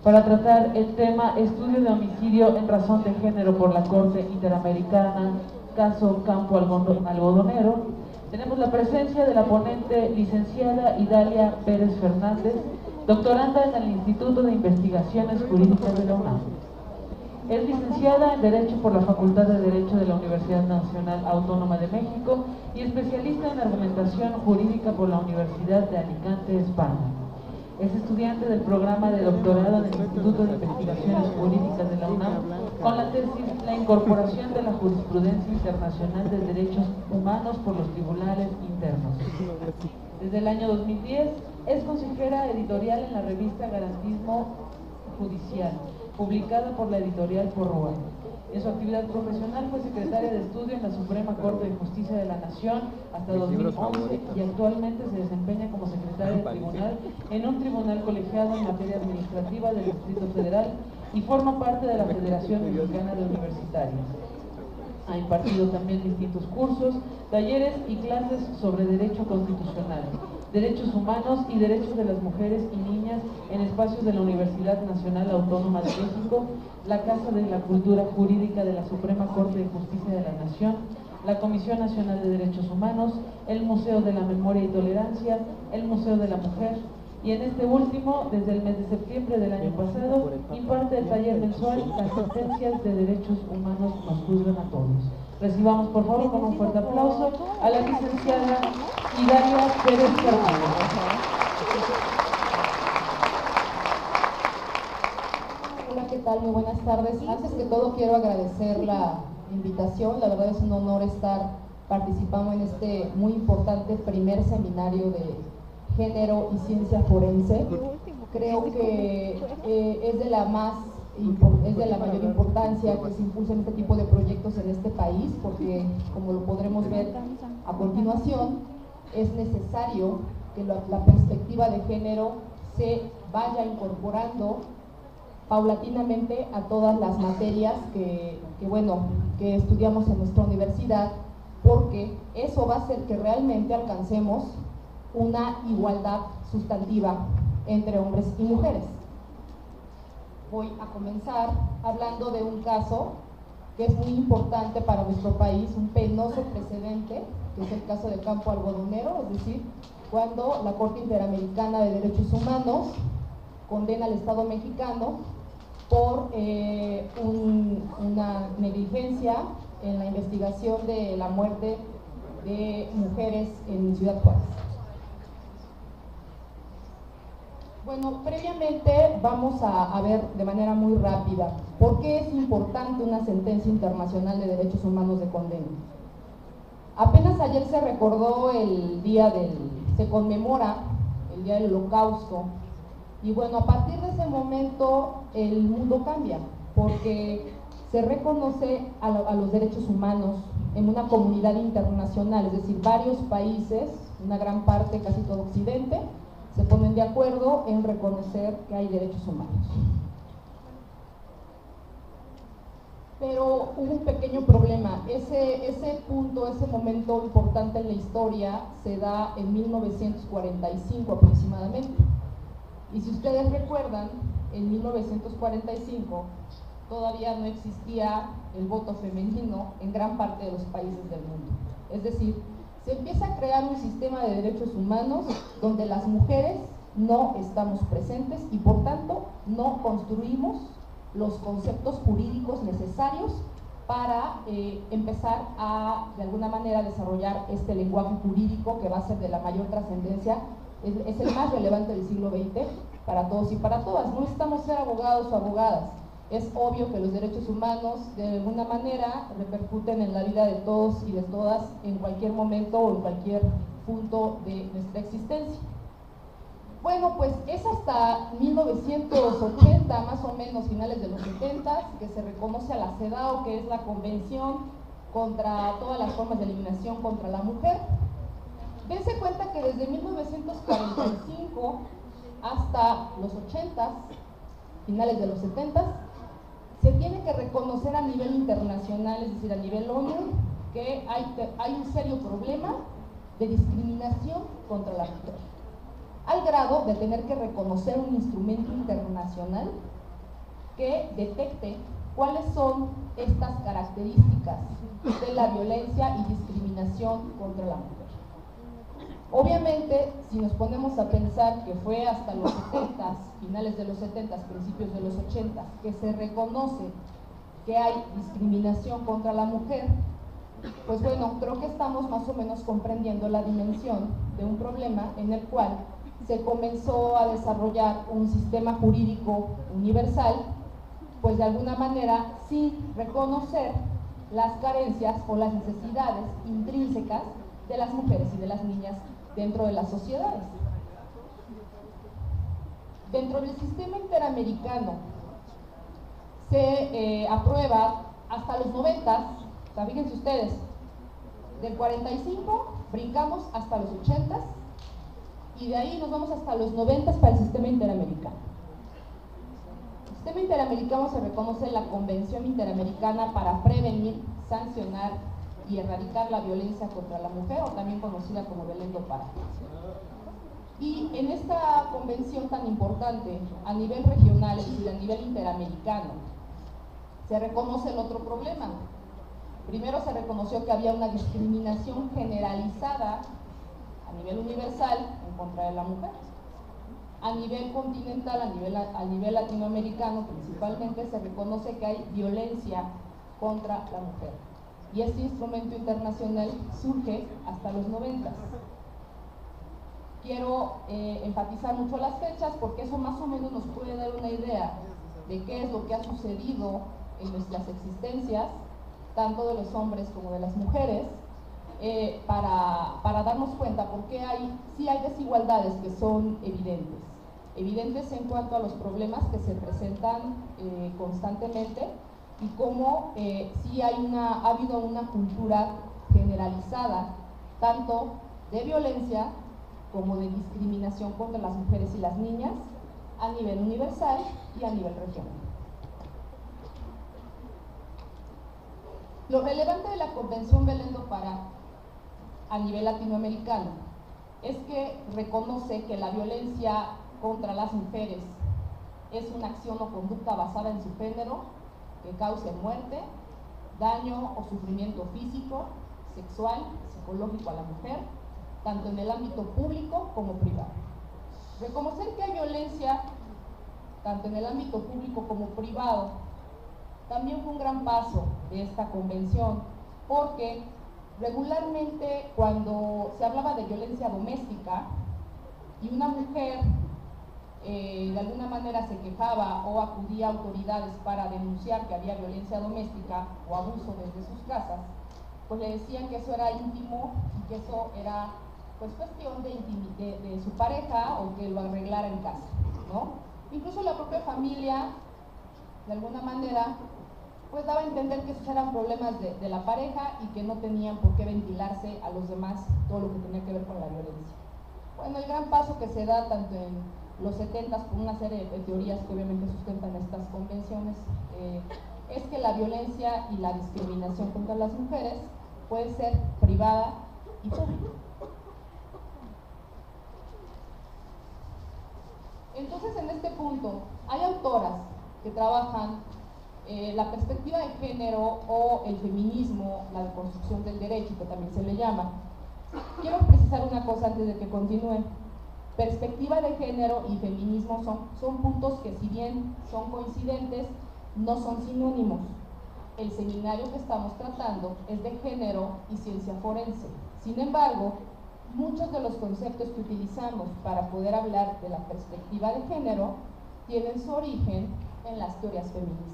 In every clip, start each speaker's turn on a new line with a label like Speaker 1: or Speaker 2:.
Speaker 1: para tratar el tema estudio de homicidio en razón de género por la Corte Interamericana, caso Campo Algodonero. Tenemos la presencia de la ponente licenciada Idalia Pérez Fernández, doctoranda en el Instituto de Investigaciones Jurídicas de la UNAM. Es licenciada en Derecho por la Facultad de Derecho de la Universidad Nacional Autónoma de México y especialista en Argumentación Jurídica por la Universidad de Alicante, España. Es estudiante del programa de doctorado del Instituto de Investigaciones Jurídicas de la UNAM con la tesis La incorporación de la jurisprudencia internacional de derechos humanos por los tribunales internos. Desde el año 2010 es consejera editorial en la revista Garantismo Judicial, publicada por la editorial Porrúa. En su actividad profesional fue secretaria de estudio en la Suprema Corte de Justicia de la Nación hasta 2011 y actualmente se desempeña como secretaria de tribunal en un tribunal colegiado en materia administrativa del Distrito Federal y forma parte de la Federación Mexicana de Universitarios. Ha impartido también distintos cursos, talleres y clases sobre derecho constitucional, derechos humanos y derechos de las mujeres y niñas en espacios de la Universidad Nacional Autónoma de México, la Casa de la Cultura Jurídica de la Suprema Corte de Justicia de la Nación, la Comisión Nacional de Derechos Humanos, el Museo de la Memoria y Tolerancia, el Museo de la Mujer, y en este último, desde el mes de septiembre del año pasado, imparte el taller mensual Las sentencias de derechos humanos nos juzgan a todos. Recibamos por favor con un fuerte aplauso a la licenciada Idalia Pérez Fernández.
Speaker 2: Hola, ¿qué tal? Muy buenas tardes. Antes que todo quiero agradecer la invitación. La verdad es un honor estar participando en este muy importante primer seminario de género y ciencia forense. Creo que es de la mayor importancia que se impulsen este tipo de proyectos en este país, porque como lo podremos ver a continuación, es necesario que la perspectiva de género se vaya incorporando paulatinamente a todas las materias que estudiamos en nuestra universidad, porque eso va a hacer que realmente alcancemos una igualdad sustantiva entre hombres y mujeres. Voy a comenzar hablando de un caso que es muy importante para nuestro país, un penoso precedente, que es el caso de Campo Algodonero, es decir, cuando la Corte Interamericana de Derechos Humanos condena al Estado mexicano por una negligencia en la investigación de la muerte de mujeres en Ciudad Juárez. Bueno, previamente vamos a ver de manera muy rápida por qué es importante una sentencia internacional de derechos humanos de condena. Apenas ayer se recordó se conmemora el Día del Holocausto, y bueno, a partir de ese momento el mundo cambia, porque se reconoce a los derechos humanos en una comunidad internacional, es decir, varios países, una gran parte, casi todo Occidente, se ponen de acuerdo en reconocer que hay derechos humanos. Pero hubo un pequeño problema. Ese momento importante en la historia se da en 1945 aproximadamente. Y si ustedes recuerdan, en 1945 todavía no existía el voto femenino en gran parte de los países del mundo. Es decir, se empieza a crear un sistema de derechos humanos donde las mujeres no estamos presentes y por tanto no construimos los conceptos jurídicos necesarios para empezar a, de alguna manera, desarrollar este lenguaje jurídico que va a ser de la mayor trascendencia, es el más relevante del siglo XX para todos y para todas. No necesitamos ser abogados o abogadas. Es obvio que los derechos humanos de alguna manera repercuten en la vida de todos y de todas en cualquier momento o en cualquier punto de nuestra existencia. Bueno, pues es hasta 1980, más o menos, finales de los 70, que se reconoce a la CEDAW, que es la Convención contra todas las formas de eliminación contra la mujer. Dense cuenta que desde 1945 hasta los 80, finales de los 70, se tiene que reconocer a nivel internacional, es decir, a nivel ONU, que hay un serio problema de discriminación contra la mujer. al grado de tener que reconocer un instrumento internacional que detecte cuáles son estas características de la violencia y discriminación contra la mujer. Obviamente, si nos ponemos a pensar que fue hasta los 70s, finales de los 70s, principios de los 80s, que se reconoce que hay discriminación contra la mujer, pues bueno, creo que estamos más o menos comprendiendo la dimensión de un problema en el cual se comenzó a desarrollar un sistema jurídico universal, pues de alguna manera sin reconocer las carencias o las necesidades intrínsecas de las mujeres y de las niñas dentro de las sociedades. Dentro del sistema interamericano se aprueba hasta los 90, o sea, fíjense ustedes, del 45 brincamos hasta los 80 y de ahí nos vamos hasta los 90 para el sistema interamericano. El sistema interamericano se reconoce la Convención Interamericana para prevenir, sancionar y erradicar la violencia contra la mujer, o también conocida como Belén do Pará. Y en esta convención tan importante a nivel regional, es decir, a nivel interamericano, se reconoce el otro problema. Primero se reconoció que había una discriminación generalizada a nivel universal en contra de la mujer. A nivel continental, a nivel latinoamericano principalmente, se reconoce que hay violencia contra la mujer. Y este instrumento internacional surge hasta los 90. Quiero enfatizar mucho las fechas porque eso más o menos nos puede dar una idea de qué es lo que ha sucedido en nuestras existencias, tanto de los hombres como de las mujeres, para darnos cuenta porque sí hay desigualdades que son evidentes en cuanto a los problemas que se presentan constantemente, y cómo sí ha habido una cultura generalizada tanto de violencia como de discriminación contra las mujeres y las niñas a nivel universal y a nivel regional. Lo relevante de la Convención Belén do Pará a nivel latinoamericano es que reconoce que la violencia contra las mujeres es una acción o conducta basada en su género que cause muerte, daño o sufrimiento físico, sexual, psicológico a la mujer, tanto en el ámbito público como privado. Reconocer que hay violencia tanto en el ámbito público como privado también fue un gran paso de esta convención, porque regularmente cuando se hablaba de violencia doméstica y una mujer de alguna manera se quejaba o acudía a autoridades para denunciar que había violencia doméstica o abuso desde sus casas, pues le decían que eso era íntimo y que eso era pues cuestión de su pareja o que lo arreglara en casa, ¿no? Incluso la propia familia, de alguna manera, pues daba a entender que esos eran problemas de la pareja y que no tenían por qué ventilarse a los demás todo lo que tenía que ver con la violencia. Bueno, el gran paso que se da tanto en los 70s por una serie de teorías que obviamente sustentan estas convenciones es que la violencia y la discriminación contra las mujeres puede ser privada y pública. Entonces, en este punto, hay autoras que trabajan la perspectiva de género o el feminismo, la deconstrucción del derecho, que también se le llama. Quiero precisar una cosa antes de que continúe. Perspectiva de género y feminismo son puntos que, si bien son coincidentes, no son sinónimos. El seminario que estamos tratando es de género y ciencia forense. Sin embargo, muchos de los conceptos que utilizamos para poder hablar de la perspectiva de género tienen su origen en las teorías feministas,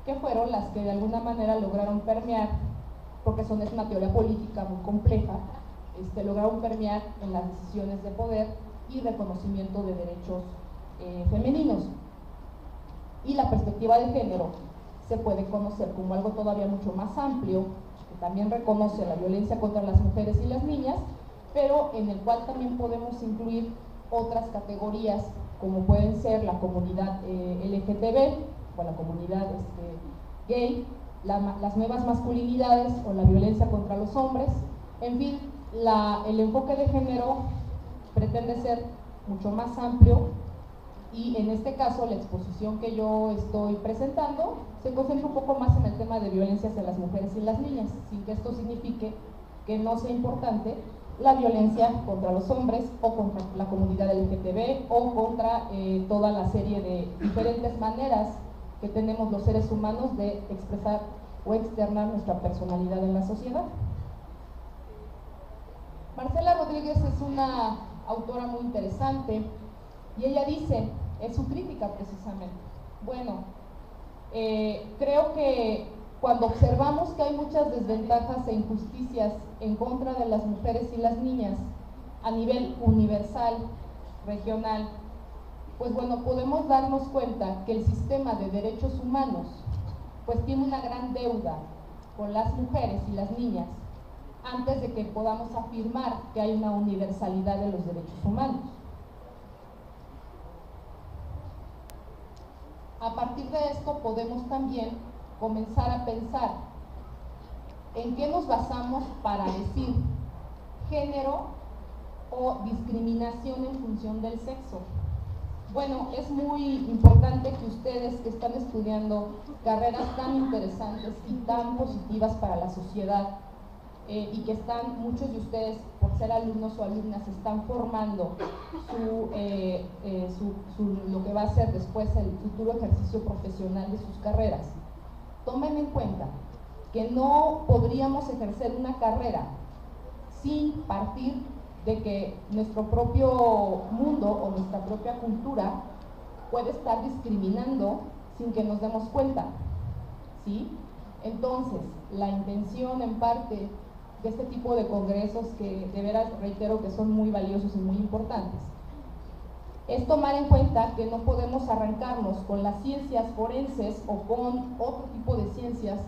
Speaker 2: que fueron las que de alguna manera lograron permear, porque es una teoría política muy compleja, lograron permear en las decisiones de poder y reconocimiento de derechos femeninos. Y la perspectiva de género se puede conocer como algo todavía mucho más amplio, que también reconoce la violencia contra las mujeres y las niñas, pero en el cual también podemos incluir otras categorías como pueden ser la comunidad LGTB o la comunidad gay, las nuevas masculinidades o la violencia contra los hombres. En fin, el enfoque de género pretende ser mucho más amplio y en este caso la exposición que yo estoy presentando se concentra un poco más en el tema de violencia hacia las mujeres y las niñas, sin que esto signifique que no sea importante la violencia contra los hombres o contra la comunidad LGTB o contra toda la serie de diferentes maneras que tenemos los seres humanos de expresar o externar nuestra personalidad en la sociedad. Marcela Rodríguez es una autora muy interesante y ella dice, en su crítica precisamente, bueno, creo que cuando observamos que hay muchas desventajas e injusticias en contra de las mujeres y las niñas a nivel universal, regional, pues bueno, podemos darnos cuenta que el sistema de derechos humanos pues tiene una gran deuda con las mujeres y las niñas antes de que podamos afirmar que hay una universalidad de los derechos humanos. A partir de esto podemos también comenzar a pensar en qué nos basamos para decir género o discriminación en función del sexo. Bueno, es muy importante que ustedes que están estudiando carreras tan interesantes y tan positivas para la sociedad y que están, muchos de ustedes por ser alumnos o alumnas están formando lo que va a ser después el futuro ejercicio profesional de sus carreras, tomen en cuenta que no podríamos ejercer una carrera sin partir de que nuestro propio mundo o nuestra propia cultura puede estar discriminando sin que nos demos cuenta, ¿sí? Entonces, la intención en parte de este tipo de congresos, que de veras reitero que son muy valiosos y muy importantes, es tomar en cuenta que no podemos arrancarnos con las ciencias forenses o con otro tipo de ciencias,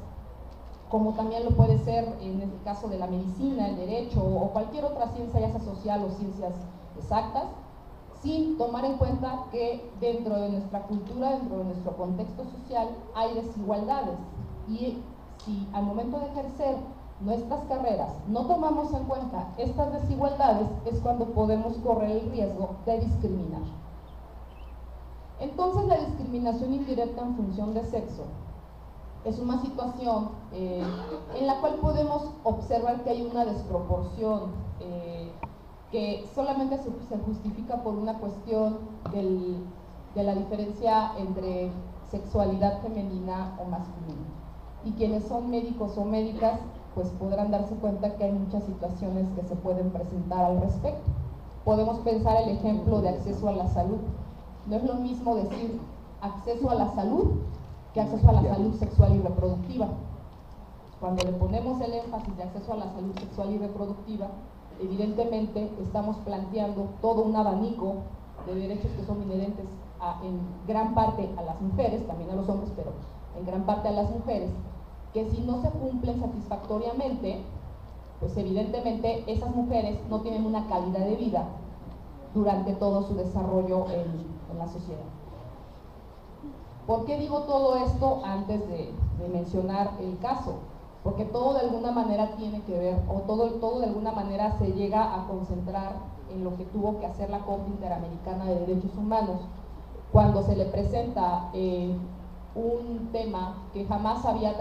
Speaker 2: como también lo puede ser en el caso de la medicina, el derecho o cualquier otra ciencia, ya sea social o ciencias exactas, sin tomar en cuenta que dentro de nuestra cultura, dentro de nuestro contexto social, hay desigualdades. Y si al momento de ejercer nuestras carreras no tomamos en cuenta estas desigualdades, es cuando podemos correr el riesgo de discriminar. Entonces, la discriminación indirecta en función de sexo es una situación en la cual podemos observar que hay una desproporción que solamente se justifica por una cuestión de la diferencia entre sexualidad femenina o masculina. Y quienes son médicos o médicas pues podrán darse cuenta que hay muchas situaciones que se pueden presentar al respecto. Podemos pensar el ejemplo de acceso a la salud. No es lo mismo decir acceso a la salud que acceso a la salud sexual y reproductiva. Cuando le ponemos el énfasis de acceso a la salud sexual y reproductiva, evidentemente estamos planteando todo un abanico de derechos que son inherentes en gran parte a las mujeres, también a los hombres, pero en gran parte a las mujeres, que si no se cumplen satisfactoriamente, pues evidentemente esas mujeres no tienen una calidad de vida durante todo su desarrollo en la sociedad. ¿Por qué digo todo esto antes de mencionar el caso? Porque todo de alguna manera tiene que ver, o todo de alguna manera se llega a concentrar en lo que tuvo que hacer la Corte Interamericana de Derechos Humanos cuando se le presenta un tema que jamás había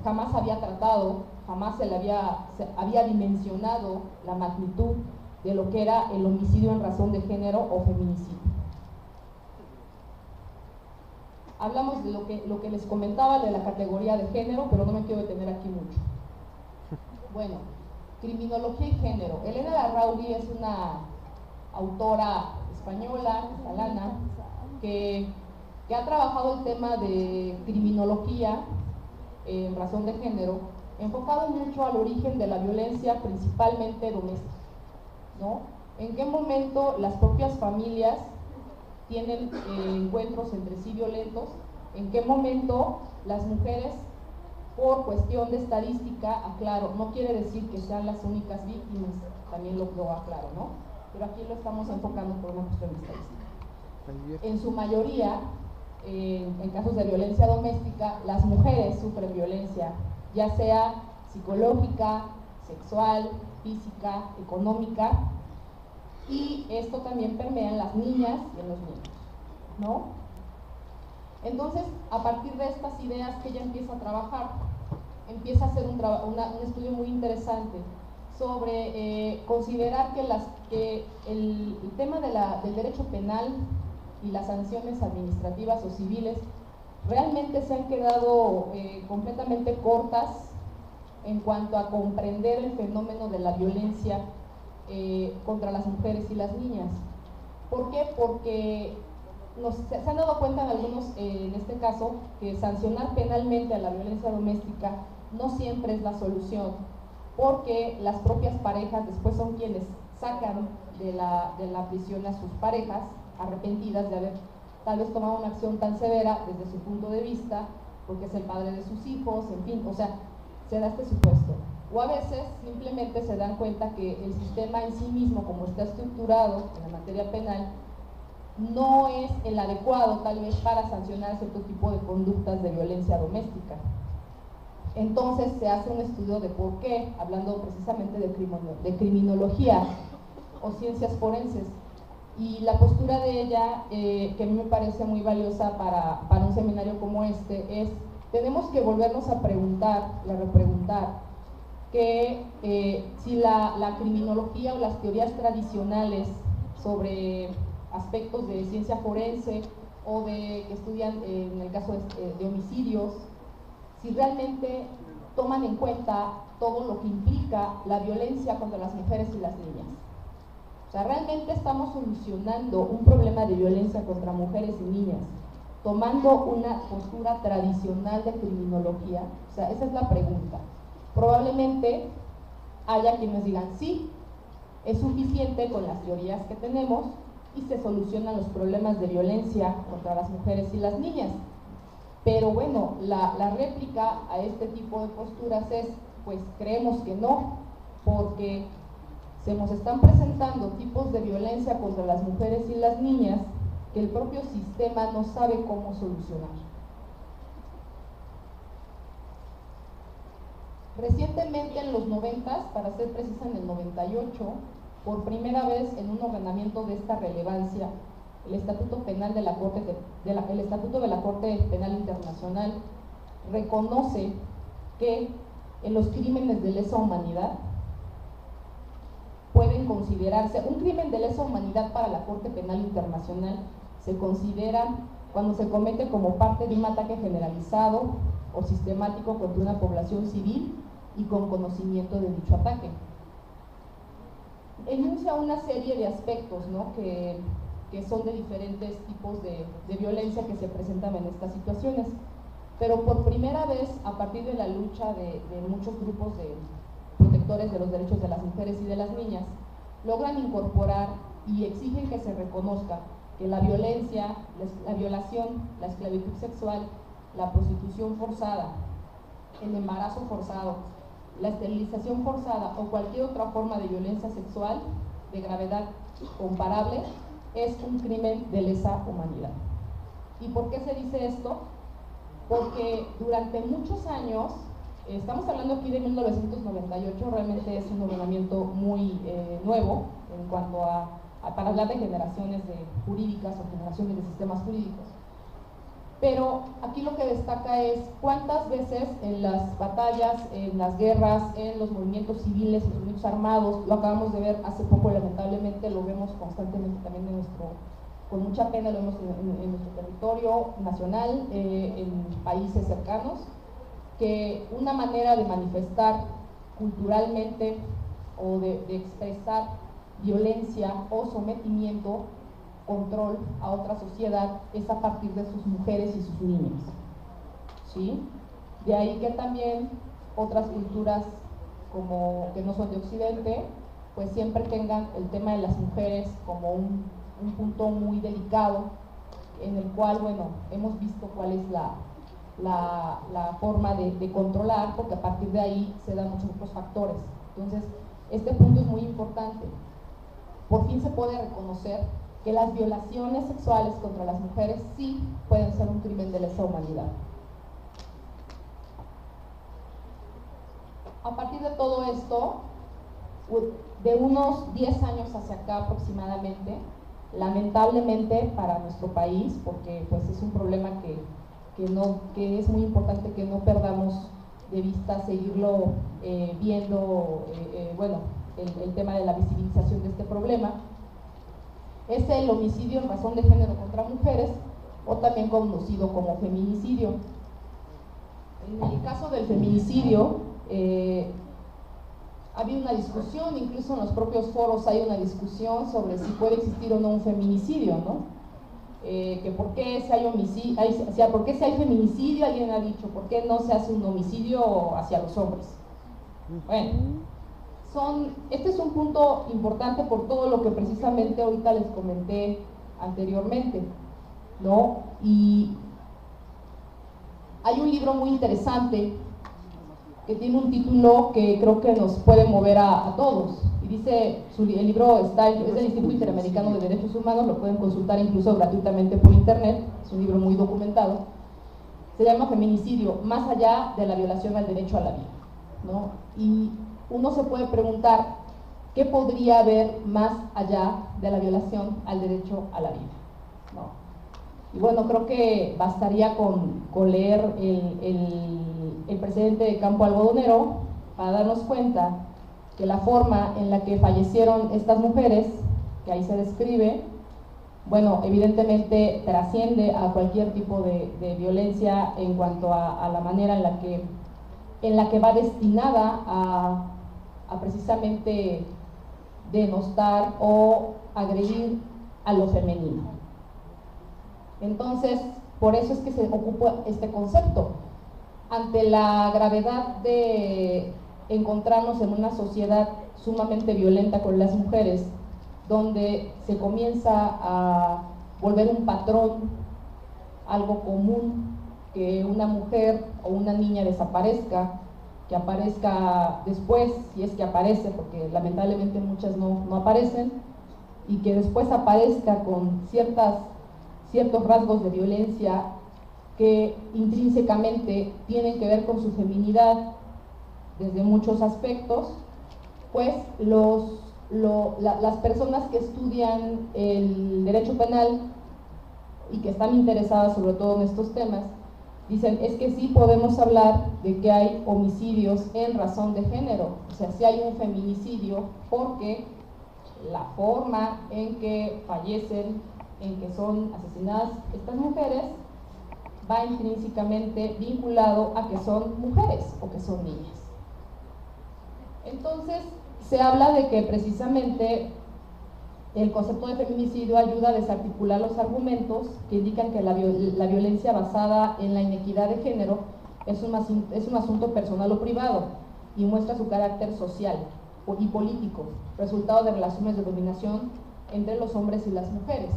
Speaker 2: jamás había tratado, jamás se le había dimensionado la magnitud de lo que era el homicidio en razón de género o feminicidio. Hablamos de lo que les comentaba de la categoría de género, pero no me quiero detener aquí mucho. Bueno, criminología y género. Elena Larrauri es una autora española, catalana, que ha trabajado el tema de criminología en razón de género, enfocado mucho al origen de la violencia, principalmente doméstica, ¿no? En qué momento las propias familias tienen encuentros entre sí violentos, en qué momento las mujeres, por cuestión de estadística, aclaro, no quiere decir que sean las únicas víctimas, también lo aclaro, ¿no? Pero aquí lo estamos enfocando por una cuestión de estadística. En su mayoría, en casos de violencia doméstica, las mujeres sufren violencia, ya sea psicológica, sexual, física, económica, y esto también permea en las niñas y en los niños, ¿no? Entonces, a partir de estas ideas que ella empieza a trabajar, empieza a hacer un estudio muy interesante sobre considerar que el tema del derecho penal y las sanciones administrativas o civiles realmente se han quedado completamente cortas en cuanto a comprender el fenómeno de la violencia contra las mujeres y las niñas. ¿Por qué? Porque se han dado cuenta en algunos, en este caso, que sancionar penalmente a la violencia doméstica no siempre es la solución, porque las propias parejas después son quienes sacan de la prisión a sus parejas arrepentidas de haber tal vez tomado una acción tan severa desde su punto de vista, porque es el padre de sus hijos, en fin, o sea, se da este supuesto. O a veces simplemente se dan cuenta que el sistema en sí mismo, como está estructurado en la materia penal, no es el adecuado tal vez para sancionar cierto tipo de conductas de violencia doméstica. Entonces se hace un estudio de por qué, hablando precisamente de criminología o ciencias forenses, y la postura de ella, que a mí me parece muy valiosa para un seminario como este, es: tenemos que volvernos a preguntar y a repreguntar que si la criminología o las teorías tradicionales sobre aspectos de ciencia forense o que estudian, en el caso de homicidios, si realmente toman en cuenta todo lo que implica la violencia contra las mujeres y las niñas. O sea, realmente estamos solucionando un problema de violencia contra mujeres y niñas tomando una postura tradicional de criminología. O sea, esa es la pregunta. Probablemente haya quienes digan sí, es suficiente con las teorías que tenemos y se solucionan los problemas de violencia contra las mujeres y las niñas. Pero bueno, la réplica a este tipo de posturas es: pues creemos que no, porque se nos están presentando tipos de violencia contra las mujeres y las niñas que el propio sistema no sabe cómo solucionar. Recientemente, en los 90, para ser precisa en el 98, por primera vez en un ordenamiento de esta relevancia, el Estatuto Penal de la Corte el Estatuto de la Corte Penal Internacional reconoce que en los crímenes de lesa humanidad pueden considerarse, un crimen de lesa humanidad para la Corte Penal Internacional se considera cuando se comete como parte de un ataque generalizado o sistemático contra una población civil y con conocimiento de dicho ataque. Enuncia una serie de aspectos, ¿no?, que son de diferentes tipos de violencia que se presentan en estas situaciones, pero por primera vez, a partir de la lucha de muchos grupos de protectores de los derechos de las mujeres y de las niñas, logran incorporar y exigen que se reconozca que la violencia, la violación, la esclavitud sexual, la prostitución forzada, el embarazo forzado, la esterilización forzada o cualquier otra forma de violencia sexual de gravedad comparable es un crimen de lesa humanidad. ¿Y por qué se dice esto? Porque durante muchos años, estamos hablando aquí de 1998, realmente es un ordenamiento muy nuevo en cuanto para hablar de generaciones jurídicas o generaciones de sistemas jurídicos. Pero aquí lo que destaca es cuántas veces en las batallas, en las guerras, en los movimientos civiles, en los movimientos armados, lo acabamos de ver hace poco, lamentablemente, lo vemos constantemente también con mucha pena, lo vemos en nuestro territorio nacional, en países cercanos, que una manera de manifestar culturalmente o de expresar violencia o sometimiento, control a otra sociedad, es a partir de sus mujeres y sus niños, ¿sí? De ahí que también otras culturas como que no son de Occidente, pues siempre tengan el tema de las mujeres como un punto muy delicado, en el cual, bueno, hemos visto cuál es la forma de controlar, porque a partir de ahí se dan muchos otros factores. Entonces, este punto es muy importante. Por fin se puede reconocer que las violaciones sexuales contra las mujeres sí pueden ser un crimen de lesa humanidad. A partir de todo esto, de unos 10 años hacia acá aproximadamente, lamentablemente para nuestro país, porque pues es un problema que es muy importante que no perdamos de vista, seguirlo viendo, bueno, el tema de la visibilización de este problema, es el homicidio en razón de género contra mujeres, o también conocido como feminicidio. En el caso del feminicidio, había una discusión, incluso en los propios foros hay una discusión sobre si puede existir o no un feminicidio, ¿no? Que por qué si hay homicidio, ¿por qué si hay feminicidio? Alguien ha dicho, ¿por qué no se hace un homicidio hacia los hombres? Bueno, este es un punto importante por todo lo que precisamente ahorita les comenté anteriormente, ¿no? Y hay un libro muy interesante que tiene un título que creo que nos puede mover a todos. Y dice, el libro es del Instituto Interamericano de Derechos Humanos, lo pueden consultar incluso gratuitamente por internet, es un libro muy documentado. Se llama Feminicidio, más allá de la violación al derecho a la vida, ¿no? Y uno se puede preguntar, ¿qué podría haber más allá de la violación al derecho a la vida? ¿No? Y bueno, creo que bastaría con leer el precedente de Campo Algodonero para darnos cuenta que la forma en la que fallecieron estas mujeres, que ahí se describe, bueno, evidentemente trasciende a cualquier tipo de violencia en cuanto a la manera en la que va destinada a precisamente denostar o agredir a lo femenino. Entonces, por eso es que se ocupa este concepto. Ante la gravedad de encontrarnos en una sociedad sumamente violenta con las mujeres, donde se comienza a volver un patrón, algo común, que una mujer o una niña desaparezca, que aparezca después, si es que aparece, porque lamentablemente muchas no aparecen, y que después aparezca con ciertos rasgos de violencia que intrínsecamente tienen que ver con su feminidad desde muchos aspectos, pues las personas que estudian el derecho penal y que están interesadas sobre todo en estos temas, dicen, es que sí podemos hablar de que hay homicidios en razón de género, o sea, sí hay un feminicidio porque la forma en que fallecen, en que son asesinadas estas mujeres, va intrínsecamente vinculado a que son mujeres o que son niñas. Entonces, se habla de que precisamente el concepto de feminicidio ayuda a desarticular los argumentos que indican que la violencia basada en la inequidad de género es un asunto personal o privado y muestra su carácter social y político, resultado de relaciones de dominación entre los hombres y las mujeres.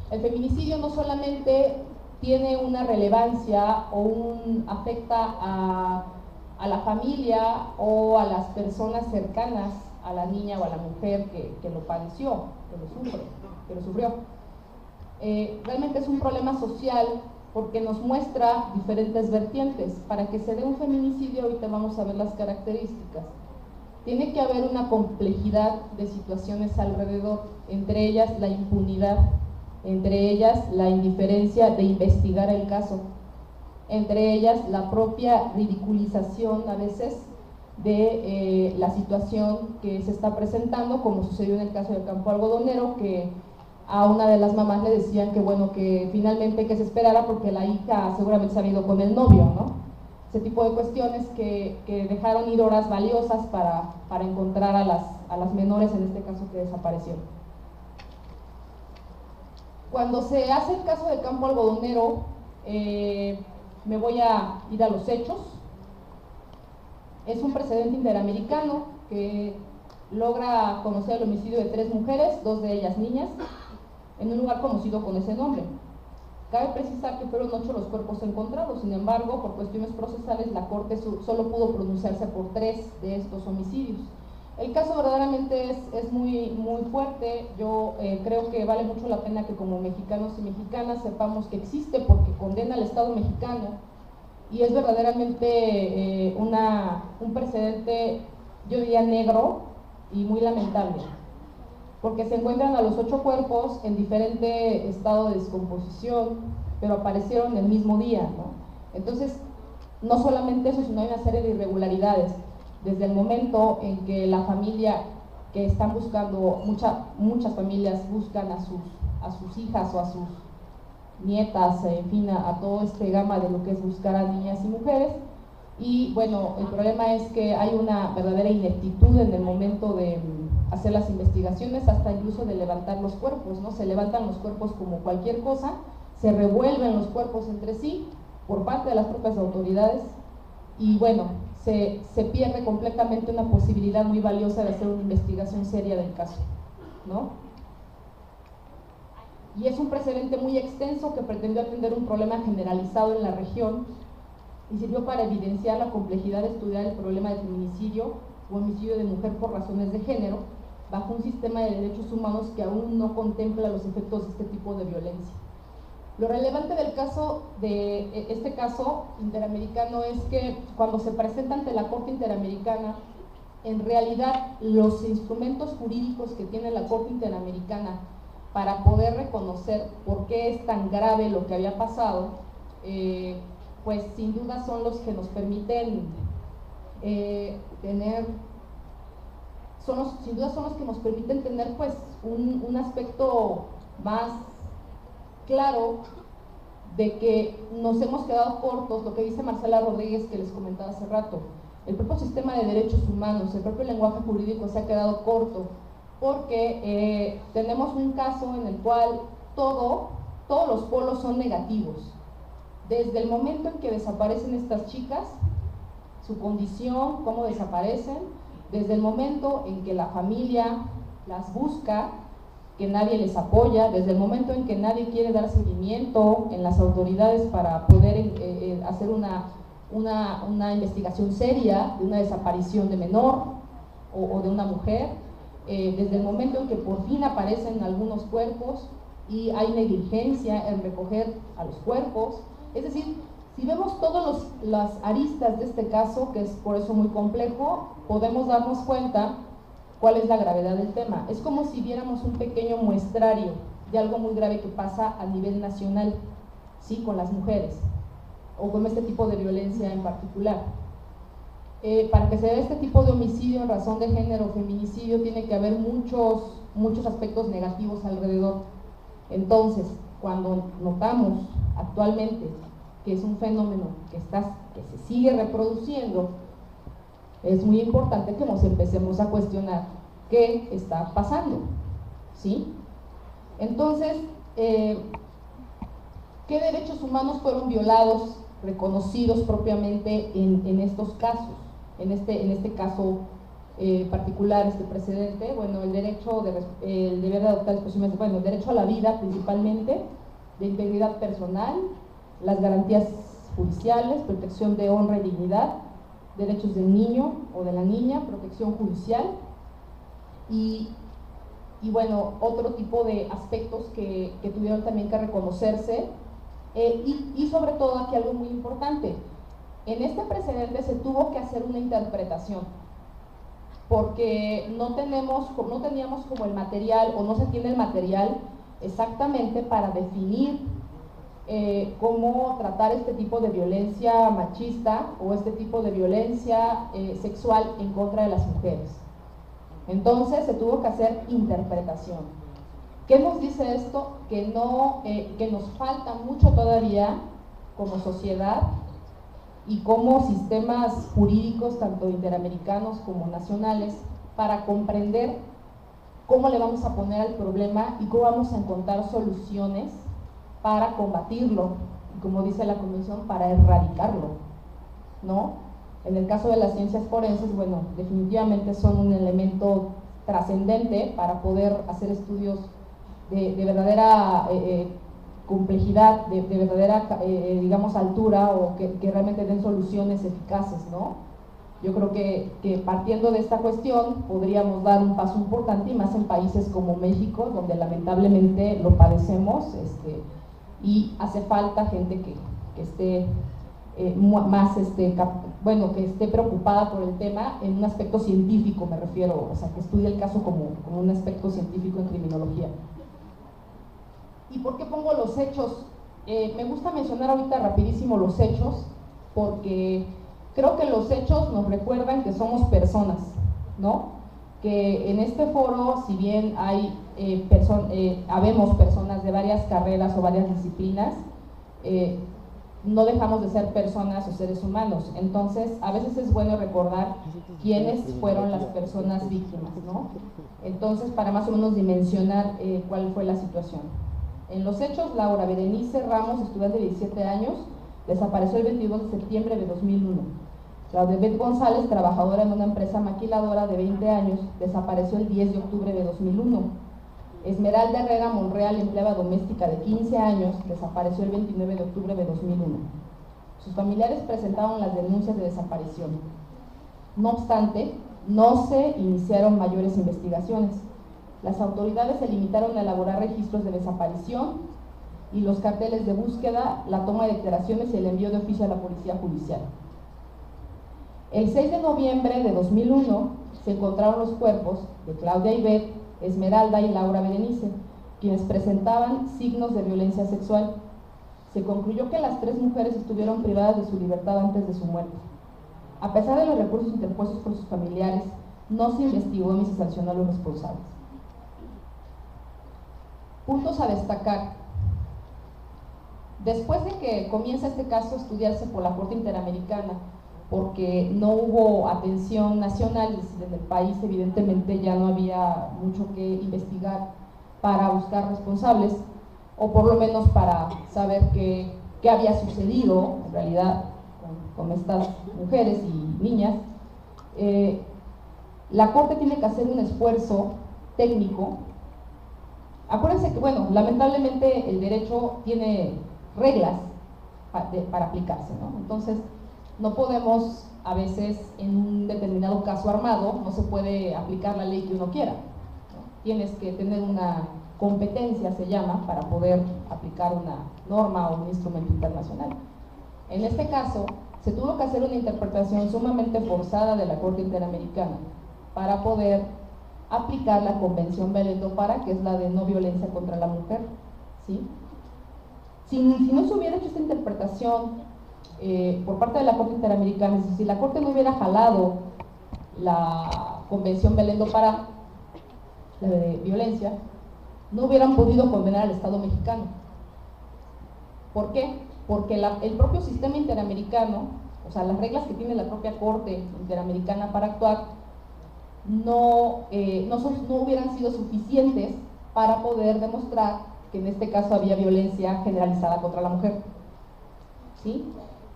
Speaker 2: El feminicidio no solamente tiene una relevancia o afecta a la familia o a las personas cercanas a la niña o a la mujer que lo padeció, que lo sufrió. Realmente es un problema social porque nos muestra diferentes vertientes. Para que se dé un feminicidio, ahorita vamos a ver las características. Tiene que haber una complejidad de situaciones alrededor, entre ellas la impunidad, entre ellas la indiferencia de investigar el caso, entre ellas la propia ridiculización a veces de la situación que se está presentando, como sucedió en el caso del Campo Algodonero, que a una de las mamás le decían que bueno, que finalmente que se esperara porque la hija seguramente se había ido con el novio, ¿no? Ese tipo de cuestiones que dejaron ir horas valiosas para encontrar a las menores, en este caso, que desaparecieron. Cuando se hace el caso del Campo Algodonero, me voy a ir a los hechos. Es un precedente interamericano que logra conocer el homicidio de 3 mujeres, 2 de ellas niñas, en un lugar conocido con ese nombre. Cabe precisar que fueron 8 los cuerpos encontrados, sin embargo, por cuestiones procesales, la Corte solo pudo pronunciarse por 3 de estos homicidios. El caso verdaderamente es muy fuerte. Yo creo que vale mucho la pena que como mexicanos y mexicanas sepamos que existe, porque condena al Estado mexicano y es verdaderamente un precedente, yo diría negro, y muy lamentable, porque se encuentran a los 8 cuerpos en diferente estado de descomposición, pero aparecieron el mismo día, ¿no? Entonces, no solamente eso, sino hay una serie de irregularidades, desde el momento en que la familia que están buscando, muchas familias buscan a sus hijas o a sus nietas, en fin, a todo este gama de lo que es buscar a niñas y mujeres. Y bueno, el problema es que hay una verdadera ineptitud en el momento de hacer las investigaciones, hasta incluso de levantar los cuerpos, ¿no? Se levantan los cuerpos como cualquier cosa, se revuelven los cuerpos entre sí por parte de las propias autoridades y bueno, se pierde completamente una posibilidad muy valiosa de hacer una investigación seria del caso, ¿no? Y es un precedente muy extenso que pretendió atender un problema generalizado en la región y sirvió para evidenciar la complejidad de estudiar el problema de feminicidio o homicidio de mujer por razones de género bajo un sistema de derechos humanos que aún no contempla los efectos de este tipo de violencia. Lo relevante del caso, de este caso interamericano, es que cuando se presenta ante la Corte Interamericana, en realidad los instrumentos jurídicos que tiene la Corte Interamericana para poder reconocer por qué es tan grave lo que había pasado, pues sin duda son los que nos permiten sin duda son los que nos permiten tener pues un aspecto más claro de que nos hemos quedado cortos, lo que dice Marcela Rodríguez que les comentaba hace rato, el propio sistema de derechos humanos, el propio lenguaje jurídico se ha quedado corto, porque tenemos un caso en el cual todos los polos son negativos, desde el momento en que desaparecen estas chicas, su condición, cómo desaparecen, desde el momento en que la familia las busca, que nadie les apoya, desde el momento en que nadie quiere dar seguimiento en las autoridades para poder hacer una investigación seria de una desaparición de menor o de una mujer, desde el momento en que por fin aparecen algunos cuerpos y hay negligencia en recoger a los cuerpos. Es decir, si vemos todas las aristas de este caso, que es por eso muy complejo, podemos darnos cuenta cuál es la gravedad del tema. Es como si viéramos un pequeño muestrario de algo muy grave que pasa a nivel nacional, ¿sí? Con las mujeres, o con este tipo de violencia en particular. Para que se vea este tipo de homicidio en razón de género o feminicidio, tiene que haber muchos aspectos negativos alrededor. Entonces, cuando notamos actualmente que es un fenómeno que se sigue reproduciendo, es muy importante que nos empecemos a cuestionar qué está pasando, ¿sí? Entonces, ¿qué derechos humanos fueron violados, reconocidos propiamente en estos casos? En este caso particular, este precedente, bueno, el deber de adoptar disposiciones, bueno, el derecho a la vida principalmente, de integridad personal, las garantías judiciales, protección de honra y dignidad, derechos del niño o de la niña, protección judicial y bueno, otro tipo de aspectos que tuvieron también que reconocerse y sobre todo aquí algo muy importante, en este precedente se tuvo que hacer una interpretación porque no teníamos como el material o no se tiene el material exactamente para definir cómo tratar este tipo de violencia machista o este tipo de violencia sexual en contra de las mujeres. Entonces se tuvo que hacer interpretación. ¿Qué nos dice esto? Que nos falta mucho todavía como sociedad y como sistemas jurídicos, tanto interamericanos como nacionales, para comprender cómo le vamos a poner al problema y cómo vamos a encontrar soluciones para combatirlo, y como dice la Convención, para erradicarlo, ¿no? En el caso de las ciencias forenses, bueno, definitivamente son un elemento trascendente para poder hacer estudios de verdadera complejidad, de verdadera, digamos, altura, o que realmente den soluciones eficaces, ¿no? Yo creo que partiendo de esta cuestión podríamos dar un paso importante, y más en países como México, donde lamentablemente lo padecemos, y hace falta gente que esté más, bueno, que esté preocupada por el tema en un aspecto científico, me refiero, o sea, que estudie el caso como un aspecto científico en criminología. ¿Y por qué pongo los hechos? Me gusta mencionar ahorita rapidísimo los hechos, porque creo que los hechos nos recuerdan que somos personas, ¿no? Que en este foro, si bien hay habemos personas de varias carreras o varias disciplinas, no dejamos de ser personas o seres humanos. Entonces, a veces es bueno recordar quiénes fueron las personas víctimas, ¿no? Entonces, para más o menos dimensionar cuál fue la situación. En los hechos, Laura Berenice Ramos, estudiante de 17 años, desapareció el 22 de septiembre de 2001. Claudebeth González, trabajadora en una empresa maquiladora de 20 años, desapareció el 10 de octubre de 2001. Esmeralda Herrera Monreal, empleada doméstica de 15 años, desapareció el 29 de octubre de 2001. Sus familiares presentaron las denuncias de desaparición. No obstante, no se iniciaron mayores investigaciones. Las autoridades se limitaron a elaborar registros de desaparición y los carteles de búsqueda, la toma de declaraciones y el envío de oficio a la policía judicial. El 6 de noviembre de 2001 se encontraron los cuerpos de Claudia Ivette, Esmeralda y Laura Berenice, quienes presentaban signos de violencia sexual. Se concluyó que las tres mujeres estuvieron privadas de su libertad antes de su muerte. A pesar de los recursos interpuestos por sus familiares, no se investigó ni se sancionó a los responsables. Puntos a destacar. Después de que comienza este caso a estudiarse por la Corte Interamericana, porque no hubo atención nacional, es decir, en el país evidentemente ya no había mucho que investigar para buscar responsables, o por lo menos para saber qué había sucedido en realidad con estas mujeres y niñas. La Corte tiene que hacer un esfuerzo técnico. Acuérdense que, bueno, lamentablemente el derecho tiene reglas para aplicarse, ¿no? Entonces, no podemos, a veces, en un determinado caso armado, no se puede aplicar la ley que uno quiera, ¿no? Tienes que tener una competencia, se llama, para poder aplicar una norma o un instrumento internacional. En este caso, se tuvo que hacer una interpretación sumamente forzada de la Corte Interamericana para poder aplicar la Convención Belén do Pará, que es la de no violencia contra la mujer, ¿sí? Si no se hubiera hecho esta interpretación por parte de la Corte Interamericana, es decir, si la Corte no hubiera jalado la Convención Belén do Pará, la de violencia, no hubieran podido condenar al Estado mexicano. ¿Por qué? Porque el propio sistema interamericano, o sea, las reglas que tiene la propia Corte Interamericana para actuar, no hubieran sido suficientes para poder demostrar que en este caso había violencia generalizada contra la mujer, ¿sí?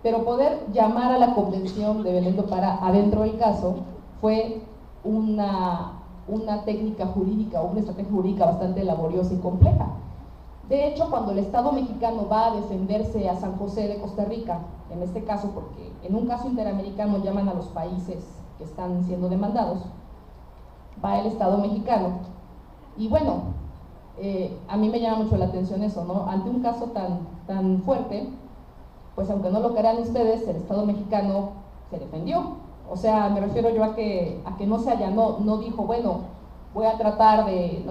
Speaker 2: Pero poder llamar a la Convención de Belén do Pará adentro del caso fue una técnica jurídica o una estrategia jurídica bastante laboriosa y compleja. De hecho, cuando el Estado mexicano va a defenderse a San José de Costa Rica, en este caso porque en un caso interamericano llaman a los países que están siendo demandados, va el Estado mexicano, y bueno, a mí me llama mucho la atención eso, ¿no? Ante un caso tan fuerte, pues aunque no lo crean ustedes, el Estado mexicano se defendió. O sea, me refiero yo a que no se allanó, no dijo, bueno, voy a tratar de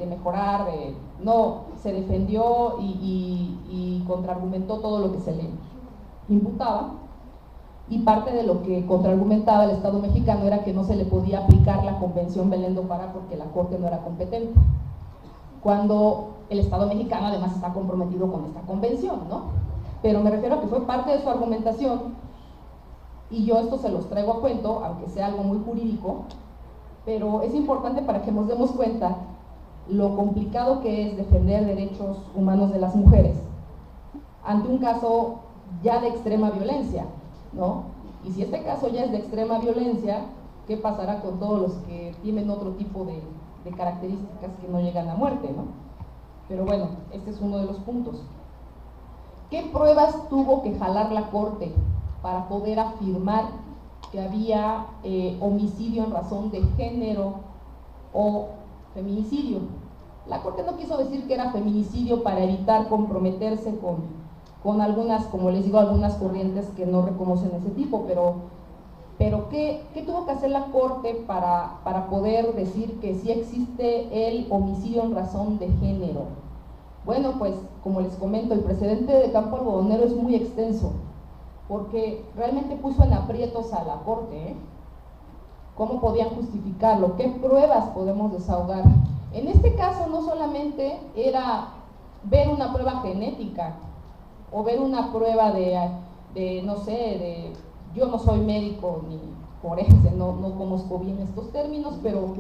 Speaker 2: mejorar, no, se defendió y contraargumentó todo lo que se le imputaba, y parte de lo que contraargumentaba el Estado mexicano era que no se le podía aplicar la Convención Belén do Pará porque la Corte no era competente, cuando el Estado mexicano además está comprometido con esta convención, ¿no? Pero me refiero a que fue parte de su argumentación, y yo esto se los traigo a cuento, aunque sea algo muy jurídico, pero es importante para que nos demos cuenta lo complicado que es defender derechos humanos de las mujeres ante un caso ya de extrema violencia, ¿no? Y si este caso ya es de extrema violencia, ¿qué pasará con todos los que tienen otro tipo de características que no llegan a muerte, ¿no? Pero bueno, este es uno de los puntos. ¿Qué pruebas tuvo que jalar la Corte para poder afirmar que había homicidio en razón de género o feminicidio? La Corte no quiso decir que era feminicidio para evitar comprometerse con algunas, como les digo, algunas corrientes que no reconocen ese tipo, pero ¿qué tuvo que hacer la Corte para poder decir que sí existe el homicidio en razón de género? Bueno, pues como les comento, el precedente de Campo Algodonero es muy extenso, porque realmente puso en aprietos a la Corte, ¿eh? ¿Cómo podían justificarlo? ¿Qué pruebas podemos desahogar? En este caso no solamente era ver una prueba genética o ver una prueba de no sé, yo no soy médico ni forense, no conozco bien estos términos, pero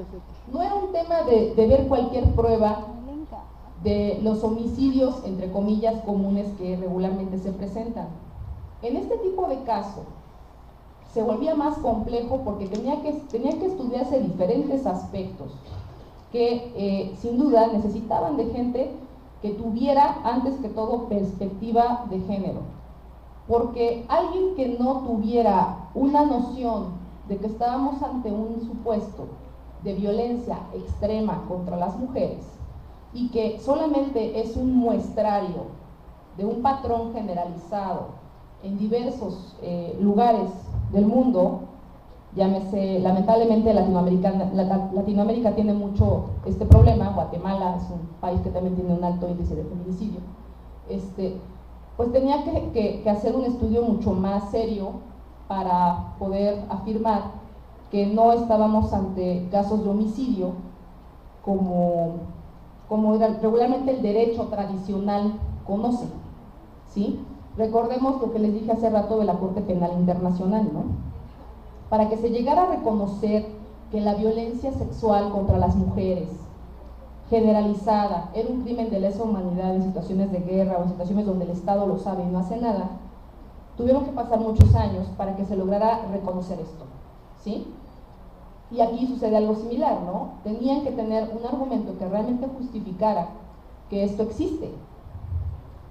Speaker 2: no era un tema de ver cualquier prueba de los homicidios, entre comillas, comunes que regularmente se presentan. En este tipo de caso se volvía más complejo porque tenía que estudiarse diferentes aspectos que sin duda necesitaban de gente que tuviera antes que todo perspectiva de género, porque alguien que no tuviera una noción de que estábamos ante un supuesto de violencia extrema contra las mujeres y que solamente es un muestrario de un patrón generalizado en diversos lugares del mundo, llámese, lamentablemente Latinoamérica tiene mucho este problema. Guatemala es un país que también tiene un alto índice de feminicidio, pues tenía que hacer un estudio mucho más serio para poder afirmar que no estábamos ante casos de homicidio como regularmente el derecho tradicional conoce, ¿sí? Recordemos lo que les dije hace rato de la Corte Penal Internacional, ¿no? Para que se llegara a reconocer que la violencia sexual contra las mujeres, generalizada, era un crimen de lesa humanidad en situaciones de guerra o en situaciones donde el Estado lo sabe y no hace nada, tuvieron que pasar muchos años para que se lograra reconocer esto, ¿sí? Y aquí sucede algo similar, ¿no? Tenían que tener un argumento que realmente justificara que esto existe.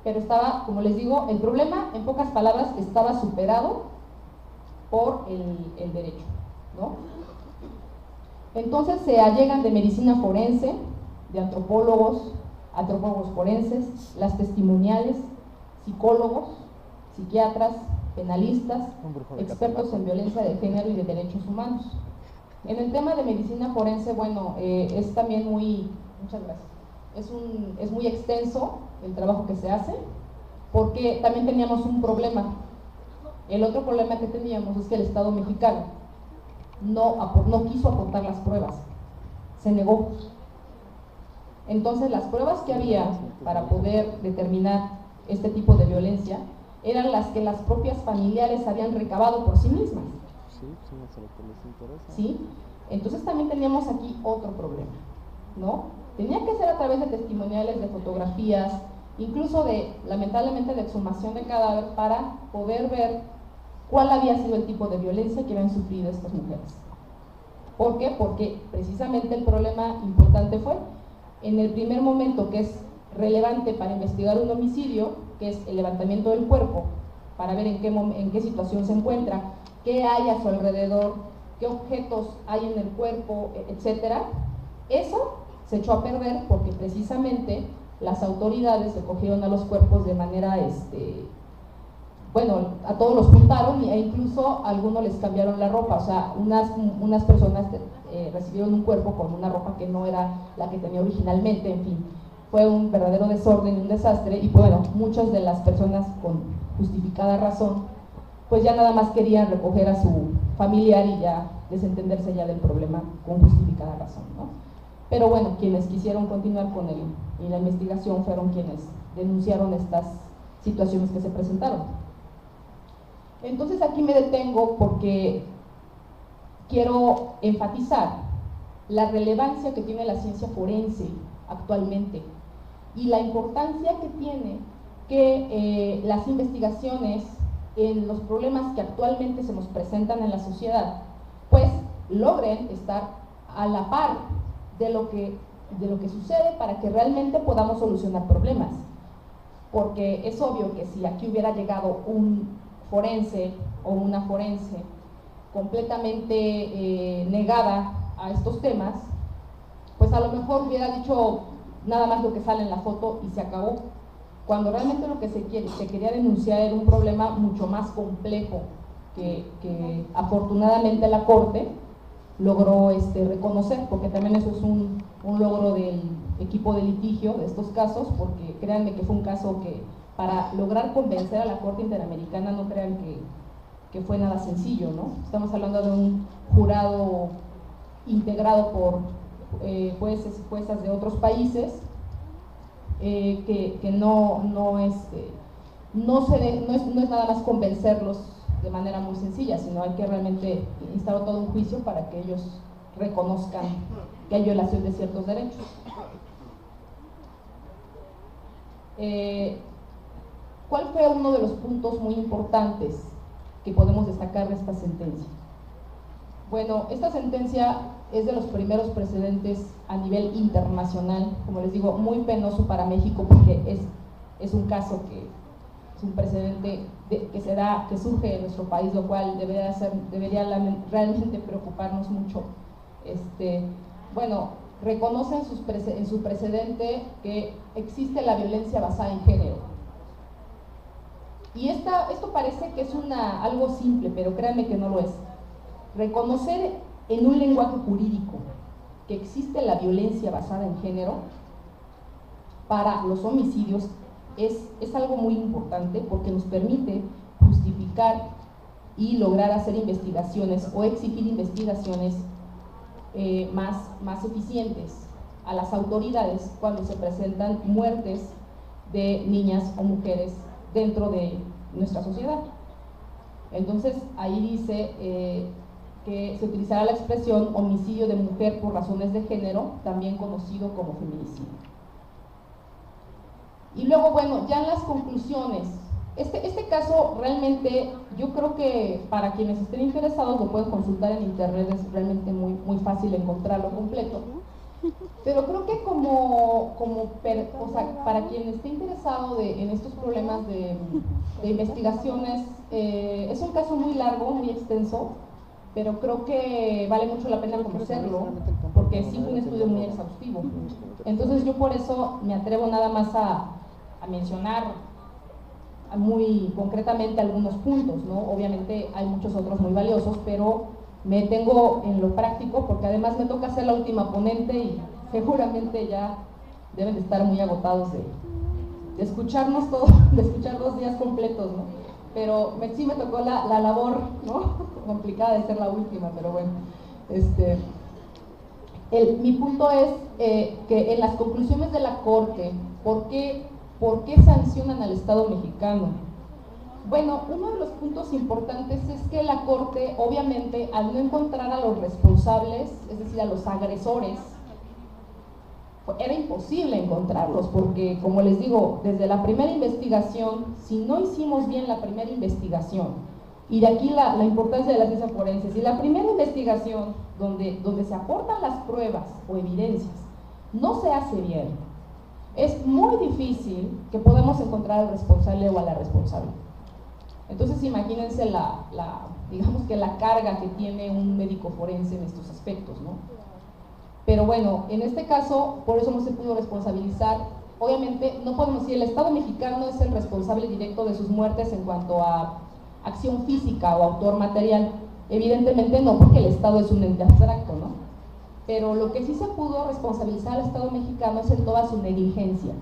Speaker 2: Pero estaba, como les digo, el problema, en pocas palabras, estaba superado por el derecho, ¿no? Entonces se allegan de medicina forense, de antropólogos forenses, las testimoniales, psicólogos, psiquiatras, penalistas, expertos en violencia de género y de derechos humanos. En el tema de medicina forense, bueno, es también muy, muchas gracias, es muy extenso el trabajo que se hace, porque también teníamos un problema. El otro problema que teníamos es que el Estado mexicano no quiso aportar las pruebas, se negó. Entonces las pruebas que había para poder determinar este tipo de violencia eran las que las propias familiares habían recabado por sí mismas. ¿Sí? Entonces también teníamos aquí otro problema, ¿no? Tenía que ser a través de testimoniales, de fotografías, incluso lamentablemente, de exhumación de cadáver para poder ver cuál había sido el tipo de violencia que habían sufrido estas mujeres. ¿Por qué? Porque precisamente el problema importante fue, en el primer momento que es relevante para investigar un homicidio, que es el levantamiento del cuerpo, para ver en qué situación se encuentra, qué hay a su alrededor, qué objetos hay en el cuerpo, etcétera. Eso se echó a perder porque precisamente las autoridades se cogieron a los cuerpos de manera, bueno, a todos los juntaron e incluso a algunos les cambiaron la ropa. O sea, unas personas recibieron un cuerpo con una ropa que no era la que tenía originalmente. En fin, fue un verdadero desorden y un desastre. Y bueno, muchas de las personas con justificada razón, pues ya nada más querían recoger a su familiar y ya desentenderse ya del problema con justificada razón, ¿no? Pero bueno, quienes quisieron continuar con la investigación fueron quienes denunciaron estas situaciones que se presentaron. Entonces aquí me detengo porque quiero enfatizar la relevancia que tiene la ciencia forense actualmente y la importancia que tiene que las investigaciones en los problemas que actualmente se nos presentan en la sociedad, pues logren estar a la par de lo que sucede para que realmente podamos solucionar problemas. Porque es obvio que si aquí hubiera llegado un forense o una forense completamente negada a estos temas, pues a lo mejor hubiera dicho nada más lo que sale en la foto y se acabó. cuando realmente lo que se quería denunciar era un problema mucho más complejo que afortunadamente la Corte logró reconocer, porque también eso es un logro del equipo de litigio de estos casos, porque créanme que fue un caso que para lograr convencer a la Corte Interamericana, no crean que fue nada sencillo, ¿no? Estamos hablando de un jurado integrado por jueces y juezas de otros países, que no es nada más convencerlos de manera muy sencilla, sino hay que realmente instaurar todo un juicio para que ellos reconozcan que hay violación de ciertos derechos. ¿Cuál fue uno de los puntos muy importantes que podemos destacar de esta sentencia? Bueno, esta sentencia es de los primeros precedentes a nivel internacional, como les digo, muy penoso para México, porque es un caso que es un precedente que surge en nuestro país, lo cual debería realmente preocuparnos mucho. Bueno, reconoce en su precedente que existe la violencia basada en género. Y esto parece que es algo simple, pero créanme que no lo es. Reconocer en un lenguaje jurídico que existe la violencia basada en género para los homicidios es algo muy importante, porque nos permite justificar y lograr hacer investigaciones o exigir investigaciones más eficientes a las autoridades cuando se presentan muertes de niñas o mujeres dentro de nuestra sociedad. Entonces ahí dice que se utilizará la expresión homicidio de mujer por razones de género, también conocido como feminicidio. Y luego, bueno, ya en las conclusiones, este caso realmente, yo creo que para quienes estén interesados lo pueden consultar en internet, es realmente muy fácil encontrarlo completo. Pero creo que para quien esté interesado en estos problemas de investigaciones, es un caso muy largo, muy extenso, pero creo que vale mucho la pena conocerlo, porque sí fue un estudio muy exhaustivo. Entonces yo por eso me atrevo nada más a mencionar muy concretamente algunos puntos, ¿no? Obviamente hay muchos otros muy valiosos, pero me tengo en lo práctico, porque además me toca ser la última ponente y seguramente ya deben de estar muy agotados de escucharnos todo, de escuchar 2 días completos, ¿no? Pero sí me tocó la labor, ¿no? Complicada de ser la última, pero bueno. Mi punto es que en las conclusiones de la Corte, ¿por qué sancionan al Estado mexicano? Bueno, uno de los puntos importantes es que la Corte, obviamente, al no encontrar a los responsables, es decir, a los agresores, era imposible encontrarlos, porque, como les digo, desde la primera investigación, si no hicimos bien la primera investigación, y de aquí la importancia de la ciencia forense, si la primera investigación, donde se aportan las pruebas o evidencias, no se hace bien, es muy difícil que podamos encontrar al responsable o a la responsable. Entonces imagínense digamos que la carga que tiene un médico forense en estos aspectos, ¿no? Pero bueno, en este caso, por eso no se pudo responsabilizar. Obviamente no podemos decir, el Estado mexicano es el responsable directo de sus muertes en cuanto a acción física o autor material. Evidentemente no, porque el Estado es un ente abstracto, ¿no? Pero lo que sí se pudo responsabilizar al Estado mexicano es en toda su negligencia,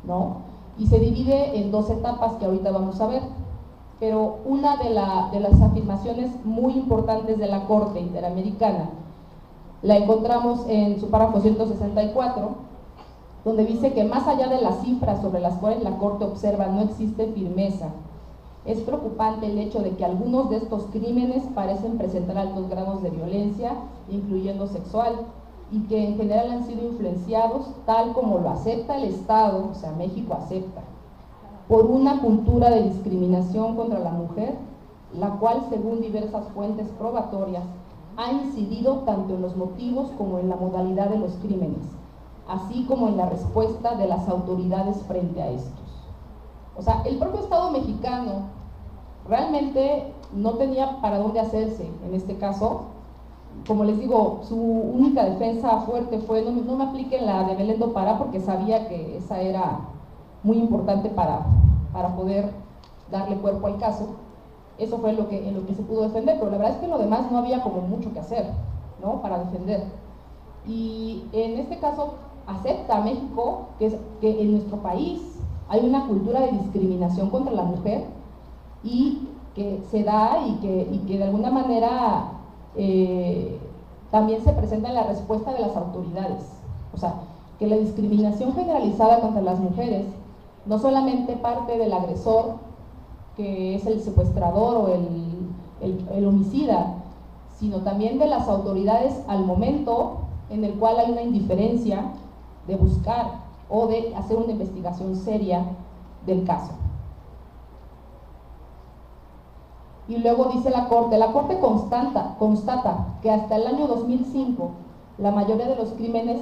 Speaker 2: ¿no? Y se divide en 2 etapas que ahorita vamos a ver. Pero una de las afirmaciones muy importantes de la Corte Interamericana la encontramos en su párrafo 164, donde dice que más allá de las cifras sobre las cuales la Corte observa no existe firmeza. Es preocupante el hecho de que algunos de estos crímenes parecen presentar altos grados de violencia, incluyendo sexual, y que en general han sido influenciados, tal como lo acepta el Estado, o sea, México acepta, por una cultura de discriminación contra la mujer, la cual, según diversas fuentes probatorias, ha incidido tanto en los motivos como en la modalidad de los crímenes, así como en la respuesta de las autoridades frente a estos. O sea, el propio Estado mexicano realmente no tenía para dónde hacerse en este caso. Como les digo, su única defensa fuerte fue: no me apliquen la de Belén do Pará, porque sabía que esa era muy importante para poder darle cuerpo al caso. Eso fue en lo que se pudo defender, pero la verdad es que en lo demás no había como mucho que hacer, ¿no?, para defender. Y en este caso acepta México que en nuestro país hay una cultura de discriminación contra la mujer y que se da y que de alguna manera también se presenta en la respuesta de las autoridades. O sea, que la discriminación generalizada contra las mujeres no solamente parte del agresor, que es el secuestrador o el homicida, sino también de las autoridades al momento en el cual hay una indiferencia de buscar o de hacer una investigación seria del caso. Y luego dice la Corte constata que hasta el año 2005 la mayoría de los crímenes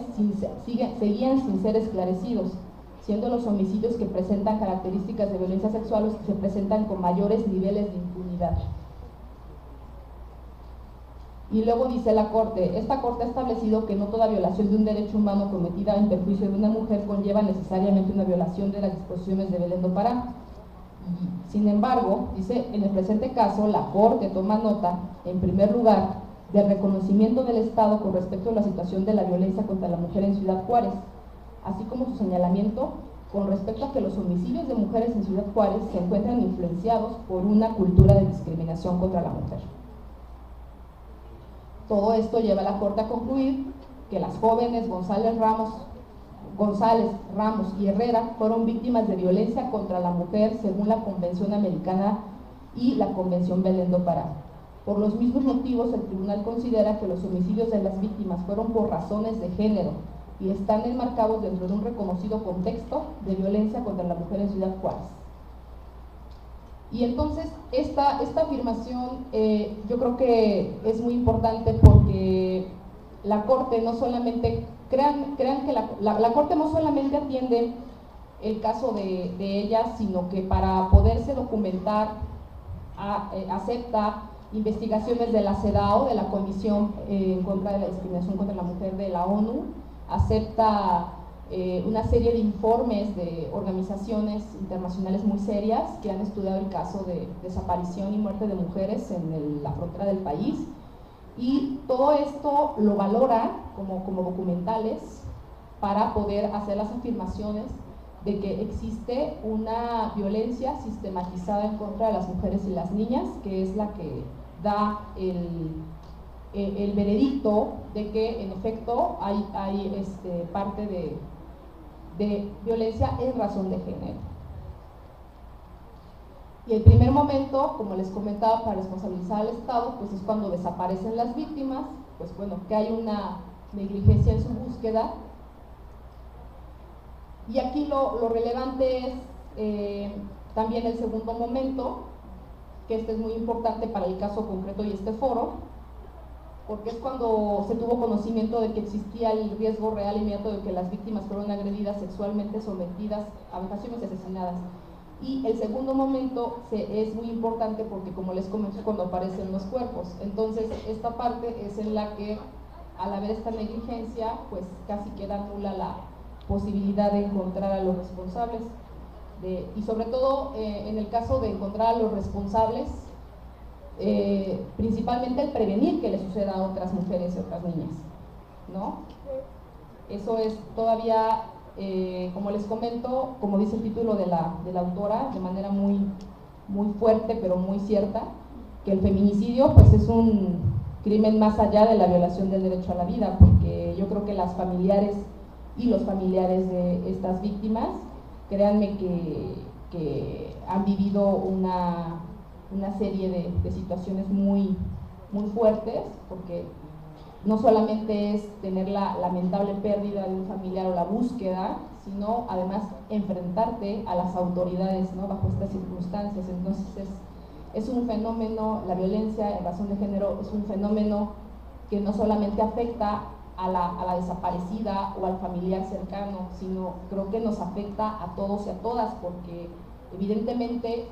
Speaker 2: seguían sin ser esclarecidos, siendo los homicidios que presentan características de violencia sexual los que se presentan con mayores niveles de impunidad. Y luego dice la Corte, esta Corte ha establecido que no toda violación de un derecho humano cometida en perjuicio de una mujer conlleva necesariamente una violación de las disposiciones de Belén do Pará. Sin embargo, dice, en el presente caso, la Corte toma nota, en primer lugar, del reconocimiento del Estado con respecto a la situación de la violencia contra la mujer en Ciudad Juárez, así como su señalamiento con respecto a que los homicidios de mujeres en Ciudad Juárez se encuentran influenciados por una cultura de discriminación contra la mujer. Todo esto lleva a la Corte a concluir que las jóvenes González, Ramos y Herrera fueron víctimas de violencia contra la mujer según la Convención Americana y la Convención Belén do Pará. Por los mismos motivos, el tribunal considera que los homicidios de las víctimas fueron por razones de género y están enmarcados dentro de un reconocido contexto de violencia contra la mujer en Ciudad Juárez. Y entonces esta afirmación yo creo que es muy importante porque la Corte no solamente, crean que la Corte no solamente atiende el caso de ella, sino que para poderse documentar acepta investigaciones de la CEDAW, de la Comisión en contra de la Discriminación contra la Mujer de la ONU, acepta una serie de informes de organizaciones internacionales muy serias que han estudiado el caso de desaparición y muerte de mujeres en la frontera del país, y todo esto lo valora como documentales para poder hacer las afirmaciones de que existe una violencia sistematizada en contra de las mujeres y las niñas, que es la que da el veredicto de que en efecto hay parte de violencia en razón de género. Y el primer momento, como les comentaba, para responsabilizar al Estado, pues es cuando desaparecen las víctimas, pues bueno, que hay una negligencia en su búsqueda. Y aquí lo relevante es también el segundo momento, que este es muy importante para el caso concreto y este foro, porque es cuando se tuvo conocimiento de que existía el riesgo real inmediato de que las víctimas fueron agredidas sexualmente, sometidas a vejaciones y asesinadas. Y el segundo momento es muy importante porque, como les comenté, cuando aparecen los cuerpos. Entonces esta parte es en la que, al haber esta negligencia, pues casi queda nula la posibilidad de encontrar a los responsables. Y sobre todo en el caso de encontrar a los responsables, principalmente el prevenir que le suceda a otras mujeres y otras niñas, ¿no? Eso es todavía, como les comento, como dice el título de la autora, de manera muy fuerte pero muy cierta, que el feminicidio pues es un crimen más allá de la violación del derecho a la vida, porque yo creo que las familiares y los familiares de estas víctimas, créanme que han vivido una serie de situaciones muy fuertes, porque no solamente es tener la lamentable pérdida de un familiar o la búsqueda, sino además enfrentarte a las autoridades, ¿no?, bajo estas circunstancias. Entonces es un fenómeno, la violencia en razón de género es un fenómeno que no solamente afecta a la desaparecida o al familiar cercano, sino creo que nos afecta a todos y a todas, porque evidentemente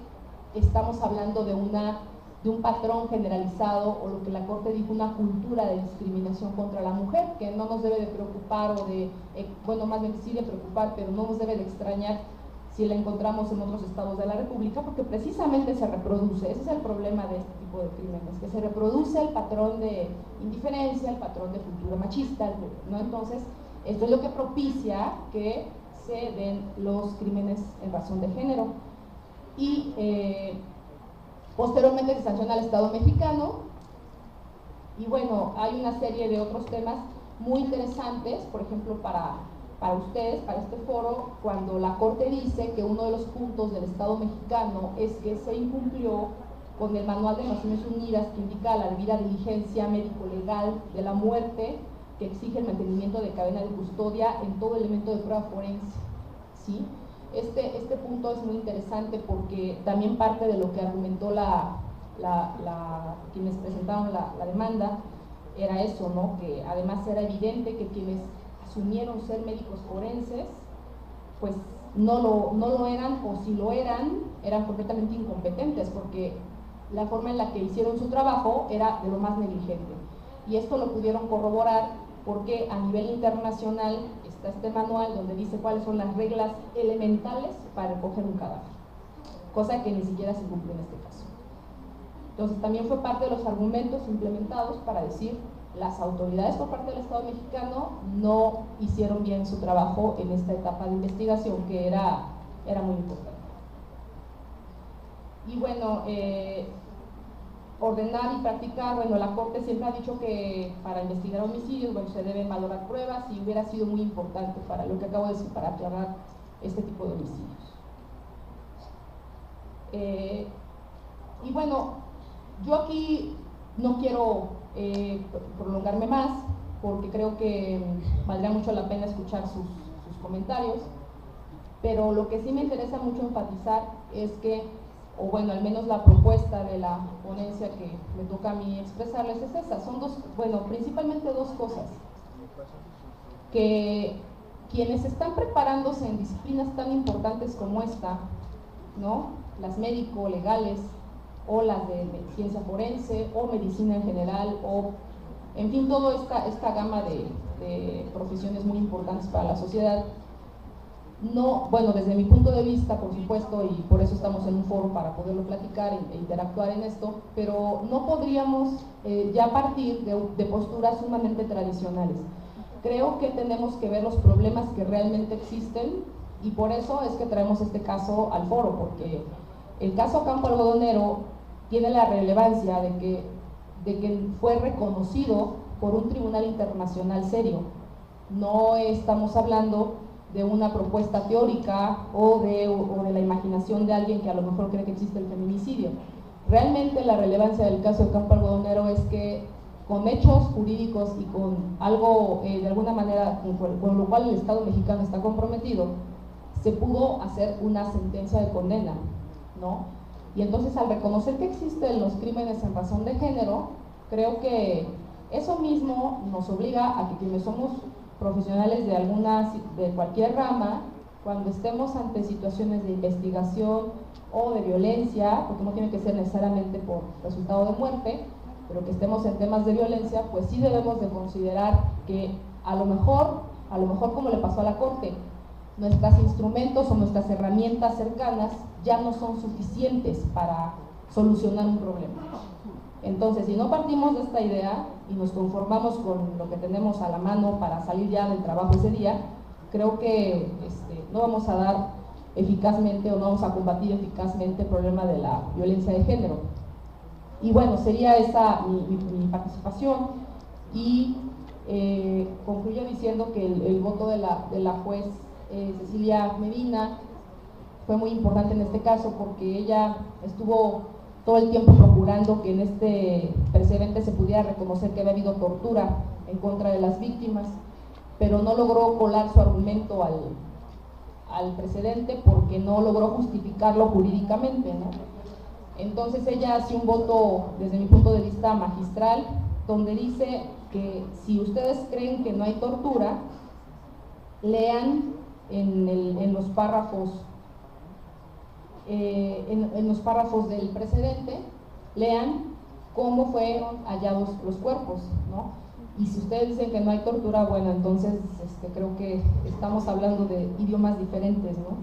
Speaker 2: estamos hablando de un patrón generalizado, o lo que la Corte dijo, una cultura de discriminación contra la mujer, que no nos debe de preocupar, bueno, más bien sí de preocupar, pero no nos debe de extrañar si la encontramos en otros estados de la República, porque precisamente se reproduce. Ese es el problema de este tipo de crímenes, que se reproduce el patrón de indiferencia, el patrón de cultura machista, ¿no? Entonces, esto es lo que propicia que se den los crímenes en razón de género. Y posteriormente se sanciona al Estado mexicano. Y bueno, hay una serie de otros temas muy interesantes, por ejemplo, para ustedes, para este foro, cuando la Corte dice que uno de los puntos del Estado mexicano es que se incumplió con el Manual de Naciones Unidas, que indica la debida diligencia médico-legal de la muerte, que exige el mantenimiento de cadena de custodia en todo elemento de prueba forense, ¿sí? Este punto es muy interesante porque también parte de lo que argumentó quienes presentaron la demanda era eso, ¿no? Que además era evidente que quienes asumieron ser médicos forenses, pues no lo eran, o si lo eran completamente incompetentes, porque la forma en la que hicieron su trabajo era de lo más negligente. Y esto lo pudieron corroborar porque a nivel internacional está este manual donde dice cuáles son las reglas elementales para recoger un cadáver, cosa que ni siquiera se cumple en este caso. Entonces también fue parte de los argumentos implementados para decir las autoridades por parte del Estado mexicano no hicieron bien su trabajo en esta etapa de investigación, que era muy importante. Y bueno, ordenar y practicar, bueno, la Corte siempre ha dicho que para investigar homicidios, bueno, se deben valorar pruebas, y hubiera sido muy importante para lo que acabo de decir, para aclarar este tipo de homicidios. Y bueno, yo aquí no quiero prolongarme más, porque creo que valdría mucho la pena escuchar sus comentarios, pero lo que sí me interesa mucho enfatizar es que, o bueno, al menos la propuesta de la ponencia que me toca a mí expresarles es esa. Son principalmente dos cosas: que quienes están preparándose en disciplinas tan importantes como esta, ¿no? Las médico-legales, o las de ciencia forense, o medicina en general, o en fin, toda esta gama de profesiones muy importantes para la sociedad. No, bueno, desde mi punto de vista, por supuesto, y por eso estamos en un foro para poderlo platicar e interactuar en esto, pero no podríamos ya partir de posturas sumamente tradicionales. Creo que tenemos que ver los problemas que realmente existen, y por eso es que traemos este caso al foro, porque el caso Campo Algodonero tiene la relevancia de que fue reconocido por un tribunal internacional serio. No estamos hablando de una propuesta teórica o de la imaginación de alguien que a lo mejor cree que existe el feminicidio. Realmente la relevancia del caso de Campo Algodonero es que con hechos jurídicos y con algo, de alguna manera, con lo cual el Estado mexicano está comprometido, se pudo hacer una sentencia de condena, ¿no? Y entonces, al reconocer que existen los crímenes en razón de género, creo que eso mismo nos obliga a que quienes somos profesionales de cualquier rama, cuando estemos ante situaciones de investigación o de violencia, porque no tiene que ser necesariamente por resultado de muerte, pero que estemos en temas de violencia, pues sí debemos de considerar que a lo mejor como le pasó a la Corte, nuestros instrumentos o nuestras herramientas cercanas ya no son suficientes para solucionar un problema. Entonces, si no partimos de esta idea y nos conformamos con lo que tenemos a la mano para salir ya del trabajo ese día, creo que no vamos a dar eficazmente, o no vamos a combatir eficazmente el problema de la violencia de género. Y bueno, sería esa mi participación, y concluyo diciendo que el voto de la juez Cecilia Medina fue muy importante en este caso, porque ella estuvo todo el tiempo procurando que en este precedente se pudiera reconocer que había habido tortura en contra de las víctimas, pero no logró colar su argumento al precedente porque no logró justificarlo jurídicamente, ¿no? Entonces ella hace un voto, desde mi punto de vista, magistral, donde dice que si ustedes creen que no hay tortura, lean en los párrafos del precedente, lean cómo fueron hallados los cuerpos, ¿no? Y si ustedes dicen que no hay tortura, bueno, entonces creo que estamos hablando de idiomas diferentes, ¿no?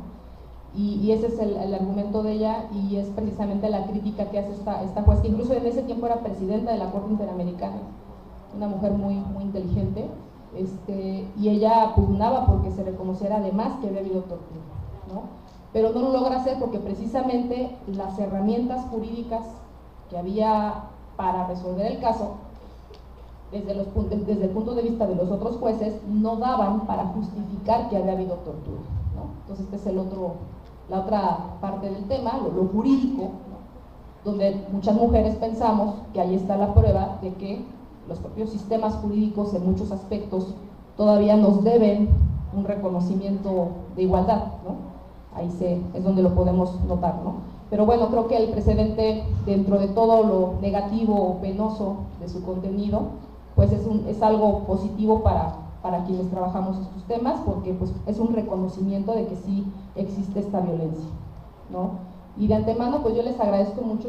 Speaker 2: Y ese es el argumento de ella, y es precisamente la crítica que hace esta juez, que incluso en ese tiempo era presidenta de la Corte Interamericana, una mujer muy, muy inteligente, y ella pugnaba porque se reconociera además que había habido tortura, ¿no? Pero no lo logra hacer porque precisamente las herramientas jurídicas que había para resolver el caso, desde el punto de vista de los otros jueces, no daban para justificar que había habido tortura, ¿no? Entonces este es la otra parte del tema, lo jurídico, ¿no? Donde muchas mujeres pensamos que ahí está la prueba de que los propios sistemas jurídicos en muchos aspectos todavía nos deben un reconocimiento de igualdad, ¿no? Ahí es donde lo podemos notar, ¿no? Pero bueno, creo que el precedente, dentro de todo lo negativo o penoso de su contenido, pues es algo positivo para quienes trabajamos estos temas, porque pues es un reconocimiento de que sí existe esta violencia, ¿no? Y de antemano pues yo les agradezco mucho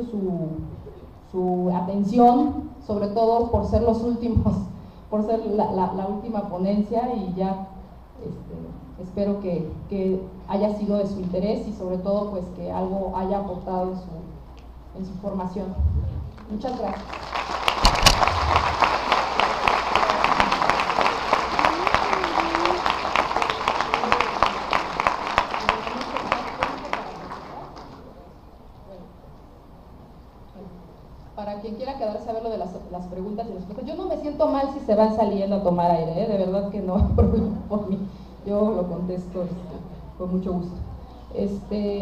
Speaker 2: su atención, sobre todo por ser los últimos, por ser la última ponencia, y ya espero que haya sido de su interés, y sobre todo pues que algo haya aportado en su formación. Muchas gracias. Para quien quiera quedarse a ver lo de las preguntas y respuestas, yo no me siento mal si se van saliendo a tomar aire, de verdad que no hay problema por mí, yo lo contesto con mucho gusto,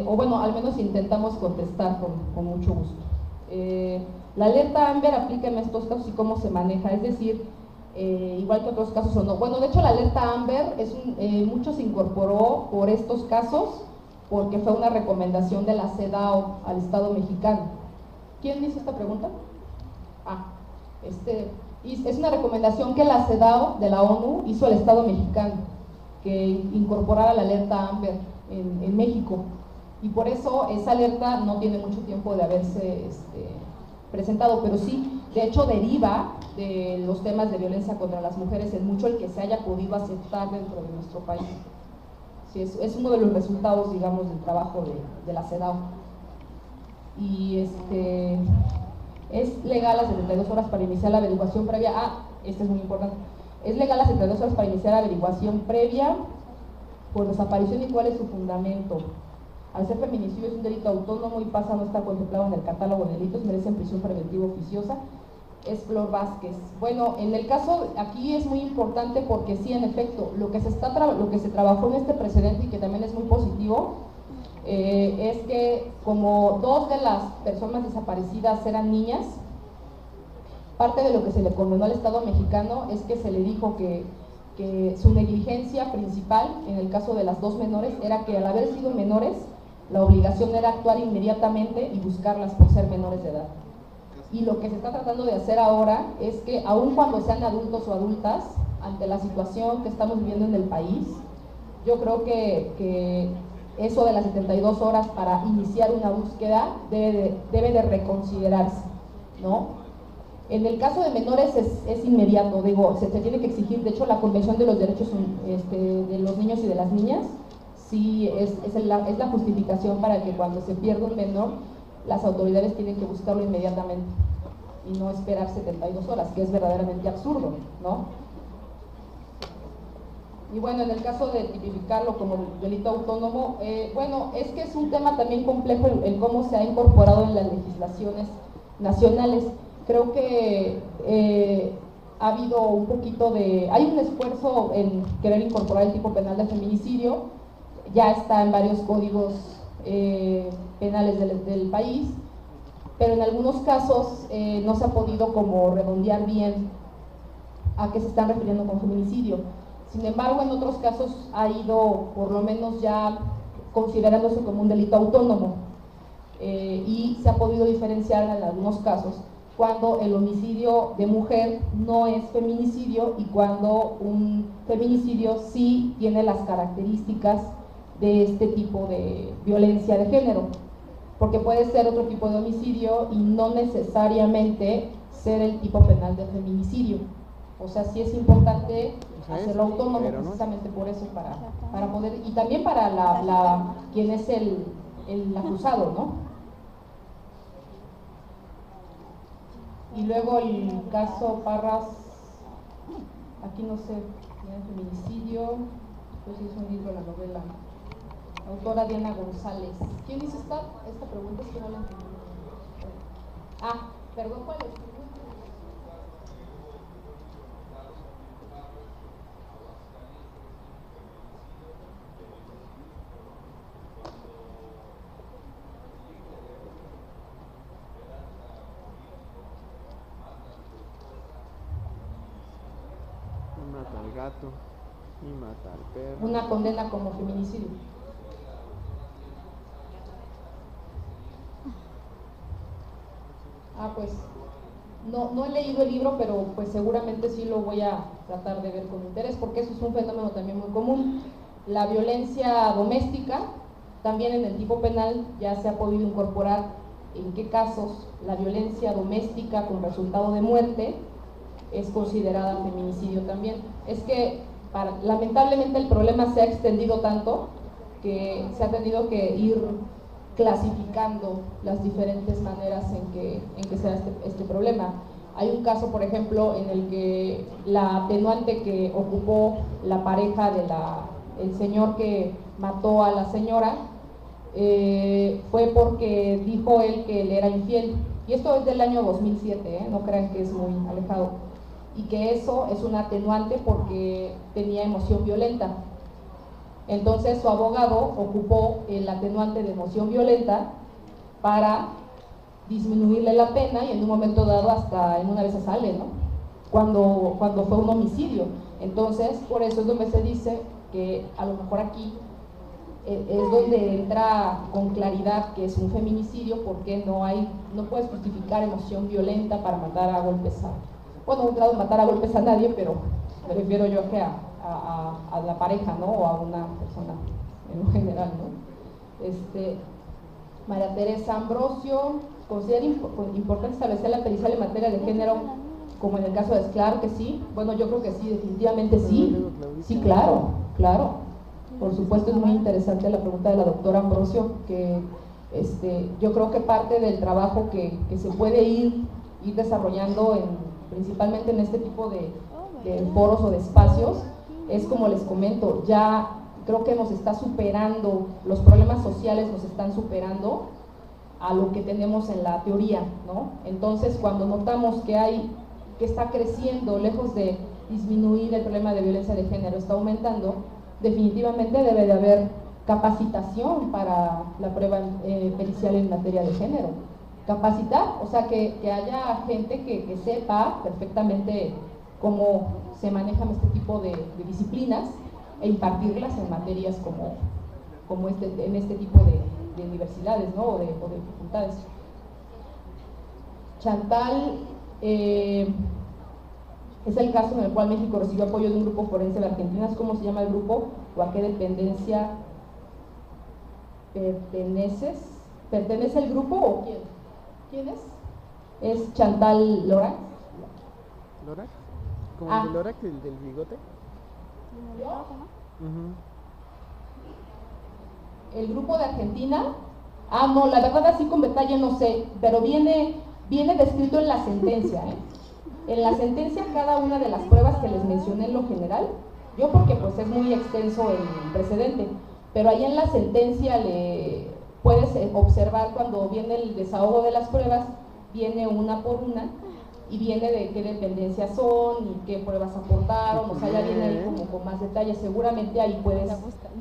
Speaker 2: o bueno, al menos intentamos contestar con mucho gusto. La alerta AMBER aplica en estos casos y cómo se maneja, es decir, igual que otros casos o no. Bueno, de hecho la alerta AMBER mucho se incorporó por estos casos, porque fue una recomendación de la CEDAW al Estado mexicano. ¿Quién hizo esta pregunta? Es una recomendación que la CEDAW de la ONU hizo al Estado mexicano, que incorporara la alerta AMBER en México, y por eso esa alerta no tiene mucho tiempo de haberse presentado, pero sí, de hecho deriva de los temas de violencia contra las mujeres en mucho el que se haya podido aceptar dentro de nuestro país. Sí, es uno de los resultados, digamos, del trabajo de la CEDAW. Y es legal las 72 horas para iniciar la averiguación previa. Este es muy importante. Es legal las 72 horas para iniciar la averiguación previa por desaparición, y cuál es su fundamento. Al ser feminicidio es un delito autónomo y pasa a no estar contemplado en el catálogo de delitos, merecen prisión preventiva oficiosa. Es Flor Vázquez. Bueno, en el caso aquí es muy importante porque sí, en efecto, lo que se trabajó en este precedente, y que también es muy positivo, es que como 2 de las personas desaparecidas eran niñas, parte de lo que se le condenó al Estado mexicano es que se le dijo que su negligencia principal en el caso de las 2 menores era que al haber sido menores, la obligación era actuar inmediatamente y buscarlas por ser menores de edad. Y lo que se está tratando de hacer ahora es que, aun cuando sean adultos o adultas, ante la situación que estamos viviendo en el país, yo creo que eso de las 72 horas para iniciar una búsqueda debe de reconsiderarse, ¿no? En el caso de menores es inmediato, digo, se tiene que exigir. De hecho, la Convención de los Derechos de los Niños y de las Niñas sí es la justificación para que cuando se pierda un menor, las autoridades tienen que buscarlo inmediatamente y no esperar 72 horas, que es verdaderamente absurdo, ¿no? Y bueno, en el caso de tipificarlo como delito autónomo, bueno, es que es un tema también complejo el cómo se ha incorporado en las legislaciones nacionales. Creo que ha habido un poquito hay un esfuerzo en querer incorporar el tipo penal de feminicidio, ya está en varios códigos penales del país, pero en algunos casos no se ha podido como redondear bien a qué se están refiriendo con feminicidio. Sin embargo, en otros casos ha ido por lo menos ya considerándose como un delito autónomo, y se ha podido diferenciar en algunos casos cuando el homicidio de mujer no es feminicidio y cuando un feminicidio sí tiene las características de este tipo de violencia de género, porque puede ser otro tipo de homicidio y no necesariamente ser el tipo penal de feminicidio. O sea, sí es importante hacerlo autónomo,
Speaker 3: pero
Speaker 2: precisamente por eso, para poder, y también para quien es el acusado, ¿no? Y luego el caso Parras, aquí no sé, tiene feminicidio, pues es un libro de la novela, autora Diana González. ¿Quién hizo esta pregunta? Es que no la entendí. Ah, perdón, ¿cuál es?
Speaker 3: Mata al gato y mata al perro.
Speaker 2: Una condena como feminicidio. Ah, pues no he leído el libro, pero pues seguramente sí lo voy a tratar de ver con interés, porque eso es un fenómeno también muy común. La violencia doméstica, también en el tipo penal ya se ha podido incorporar en qué casos la violencia doméstica con resultado de muerte es considerada feminicidio también. Es que lamentablemente el problema se ha extendido tanto que se ha tenido que ir clasificando las diferentes maneras en que se da este problema. Hay un caso, por ejemplo, en el que la atenuante que ocupó la pareja el señor que mató a la señora fue porque dijo él que él era infiel. Y esto es del año 2007, no crean que es muy alejado. Y que eso es un atenuante porque tenía emoción violenta. Entonces su abogado ocupó el atenuante de emoción violenta para disminuirle la pena y en un momento dado hasta en una vez se sale, ¿no? Cuando fue un homicidio. Entonces, por eso es donde se dice que a lo mejor aquí es donde entra con claridad que es un feminicidio, porque no puedes justificar emoción violenta para matar a golpes bueno, no he entrado a matar a golpes a nadie, pero me refiero yo a la pareja, ¿no? O a una persona en lo general, ¿no? María Teresa Ambrosio, ¿considera importante establecer la pericial en materia de género como en el caso de Esclar? Que sí. Bueno, yo creo que sí, definitivamente sí. Sí, claro. Por supuesto, es muy interesante la pregunta de la doctora Ambrosio, que yo creo que parte del trabajo que se puede ir desarrollando principalmente en este tipo de foros o de espacios, es como les comento, ya creo que nos está superando, los problemas sociales nos están superando a lo que tenemos en la teoría, ¿no? Entonces, cuando notamos que está creciendo, lejos de disminuir el problema de violencia de género, está aumentando, definitivamente debe de haber capacitación para la prueba pericial en materia de género. Capacitar, o sea, que haya gente que sepa perfectamente cómo se manejan este tipo de disciplinas e impartirlas en materias como en este tipo de universidades, ¿no? o de facultades. Chantal, es el caso en el cual México recibió apoyo de un grupo forense de Argentina. ¿Cómo se llama el grupo o a qué dependencia perteneces? ¿Pertenece el grupo o quién? ¿Quién es? ¿Es Chantal Lorac?
Speaker 3: ¿Lorac? ¿Como el de Lorac, el del bigote?
Speaker 2: ¿Yo?
Speaker 3: Uh-huh.
Speaker 2: ¿El grupo de Argentina? Ah, no, la verdad así con detalle no sé, pero viene descrito en la sentencia, ¿eh? En la sentencia cada una de las pruebas que les mencioné en lo general, yo porque pues es muy extenso el precedente, pero ahí en la sentencia puedes observar cuando viene el desahogo de las pruebas, viene una por una y viene de qué dependencias son y qué pruebas aportaron, o sea, ya viene ahí como con más detalle. Seguramente ahí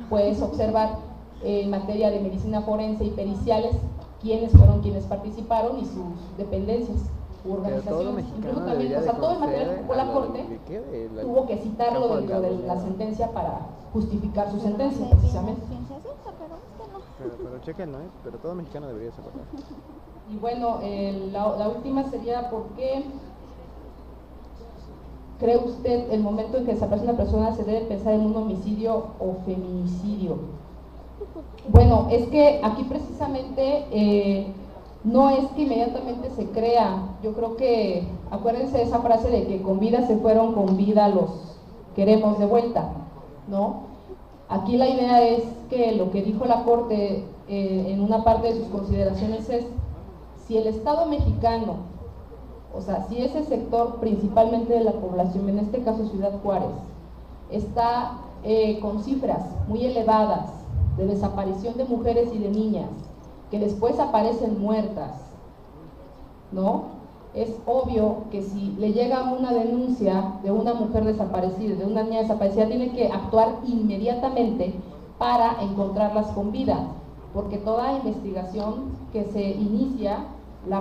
Speaker 2: puedes observar en materia de medicina forense y periciales quiénes fueron quienes participaron y sus dependencias u organizaciones. Incluso también, o sea, todo el material que ocupó la Corte tuvo que citarlo dentro de la sentencia para justificar su sentencia, precisamente.
Speaker 3: Pero chéquenlo, pero todo mexicano debería saberlo.
Speaker 2: Y bueno, la última sería: ¿por qué cree usted el momento en que desaparece una persona se debe pensar en un homicidio o feminicidio? Bueno, es que aquí precisamente no es que inmediatamente se crea. Yo creo que, acuérdense de esa frase de que con vida se fueron, con vida los queremos de vuelta, ¿no? Aquí la idea es que lo que dijo la Corte en una parte de sus consideraciones es, si el Estado mexicano, o sea, si ese sector principalmente de la población, en este caso Ciudad Juárez, está con cifras muy elevadas de desaparición de mujeres y de niñas, que después aparecen muertas, ¿no? Es obvio que si le llega una denuncia de una mujer desaparecida, de una niña desaparecida, tiene que actuar inmediatamente para encontrarlas con vida, porque toda investigación que se inicia, el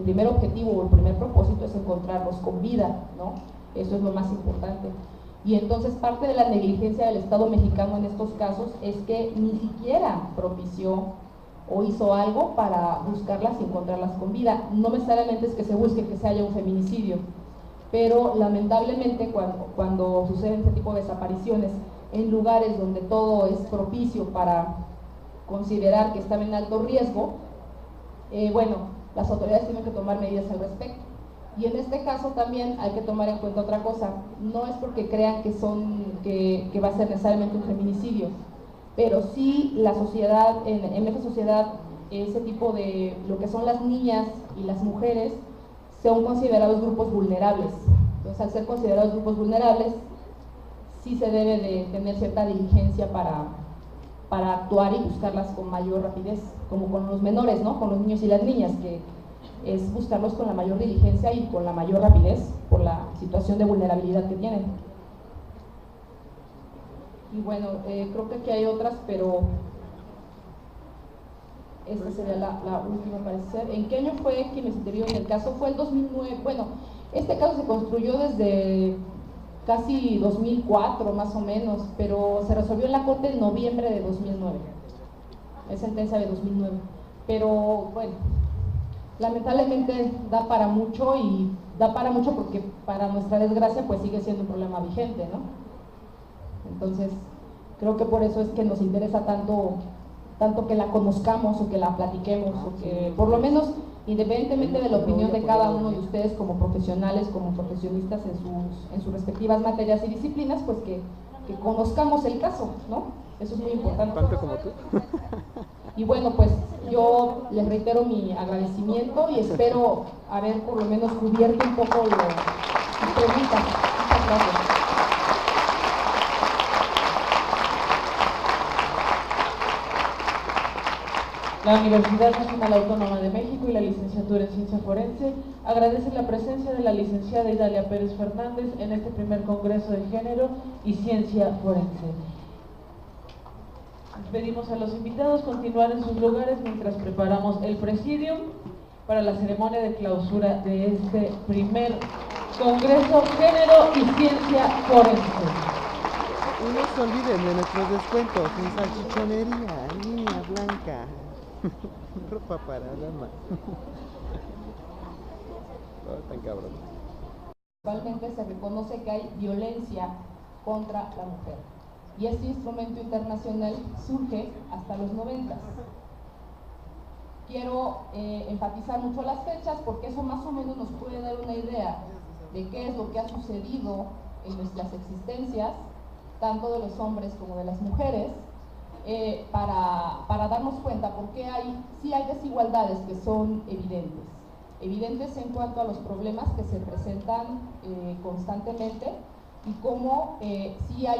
Speaker 2: primer objetivo o el primer propósito es encontrarlos con vida, ¿no? Eso es lo más importante. Y entonces parte de la negligencia del Estado mexicano en estos casos es que ni siquiera propició o hizo algo para buscarlas y encontrarlas con vida. No necesariamente es que se busque que se haya un feminicidio, pero lamentablemente cuando suceden este tipo de desapariciones en lugares donde todo es propicio para considerar que están en alto riesgo, bueno, las autoridades tienen que tomar medidas al respecto. Y en este caso también hay que tomar en cuenta otra cosa, no es porque crean que va a ser necesariamente un feminicidio, pero sí la sociedad, en esta sociedad, ese tipo de, lo que son las niñas y las mujeres, son considerados grupos vulnerables. Entonces, al ser considerados grupos vulnerables, sí se debe de tener cierta diligencia para actuar y buscarlas con mayor rapidez, como con los menores, ¿no? Con los niños y las niñas, que es buscarlos con la mayor diligencia y con la mayor rapidez por la situación de vulnerabilidad que tienen. Y bueno, creo que aquí hay otras, pero esta sería la última, parece ser. ¿En qué año fue quienes intervinieron en el caso? Fue el 2009. Bueno, este caso se construyó desde casi 2004 más o menos, pero se resolvió en la Corte en noviembre de 2009. Es sentencia de 2009. Pero bueno, lamentablemente da para mucho, y da para mucho porque para nuestra desgracia pues sigue siendo un problema vigente, ¿no? Entonces, creo que por eso es que nos interesa tanto que la conozcamos o que la platiquemos, o que por lo menos, independientemente de la opinión de cada uno de ustedes como profesionales, como profesionistas en sus respectivas materias y disciplinas, pues que conozcamos el caso, ¿no? Eso es muy importante.
Speaker 3: ¿Tanto como tú?
Speaker 2: Y bueno, pues yo les reitero mi agradecimiento y espero haber por lo menos cubierto un poco mis preguntas. Muchas gracias.
Speaker 1: La Universidad Nacional Autónoma de México y la Licenciatura en Ciencia Forense agradecen la presencia de la licenciada Idalia Pérez Fernández en este primer Congreso de Género y Ciencia Forense. Pedimos a los invitados continuar en sus lugares mientras preparamos el presidium para la ceremonia de clausura de este primer Congreso Género y Ciencia Forense.
Speaker 3: Y no se olviden de nuestros descuentos en salchichonería, línea blanca, ropa para dama. Oh, tan cabrón.
Speaker 2: Actualmente se reconoce que hay violencia contra la mujer, y este instrumento internacional surge hasta los 90. Quiero enfatizar mucho las fechas porque eso más o menos nos puede dar una idea de qué es lo que ha sucedido en nuestras existencias, tanto de los hombres como de las mujeres, para darnos cuenta porque sí hay desigualdades que son evidentes en cuanto a los problemas que se presentan constantemente, y cómo sí ha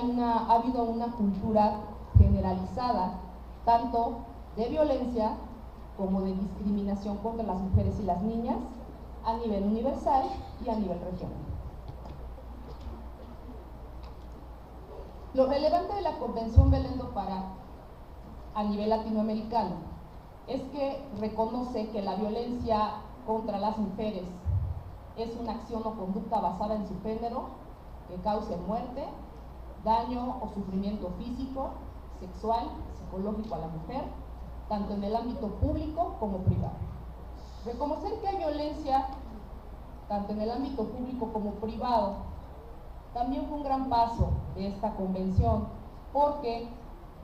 Speaker 2: habido una cultura generalizada tanto de violencia como de discriminación contra las mujeres y las niñas a nivel universal y a nivel regional. Lo relevante de la Convención Belén do Pará a nivel latinoamericano es que reconoce que la violencia contra las mujeres es una acción o conducta basada en su género que cause muerte, daño o sufrimiento físico, sexual, psicológico a la mujer, tanto en el ámbito público como privado. Reconocer que hay violencia tanto en el ámbito público como privado también fue un gran paso de esta convención, porque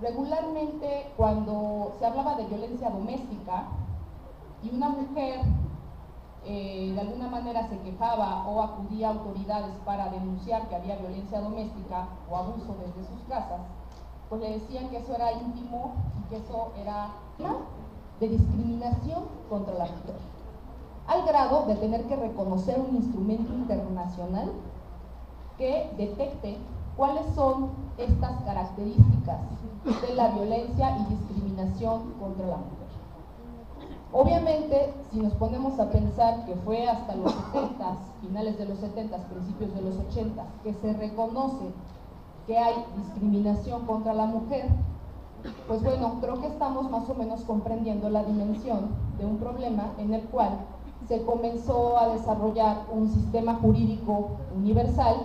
Speaker 2: Regularmente, cuando se hablaba de violencia doméstica y una mujer de alguna manera se quejaba o acudía a autoridades para denunciar que había violencia doméstica o abuso desde sus casas, pues le decían que eso era íntimo y que eso era de discriminación contra la mujer, al grado de tener que reconocer un instrumento internacional que detecte cuáles son estas características de la violencia y discriminación contra la mujer. Obviamente, si nos ponemos a pensar que fue hasta los 70, finales de los 70, principios de los 80, que se reconoce que hay discriminación contra la mujer, pues bueno, creo que estamos más o menos comprendiendo la dimensión de un problema en el cual se comenzó a desarrollar un sistema jurídico universal,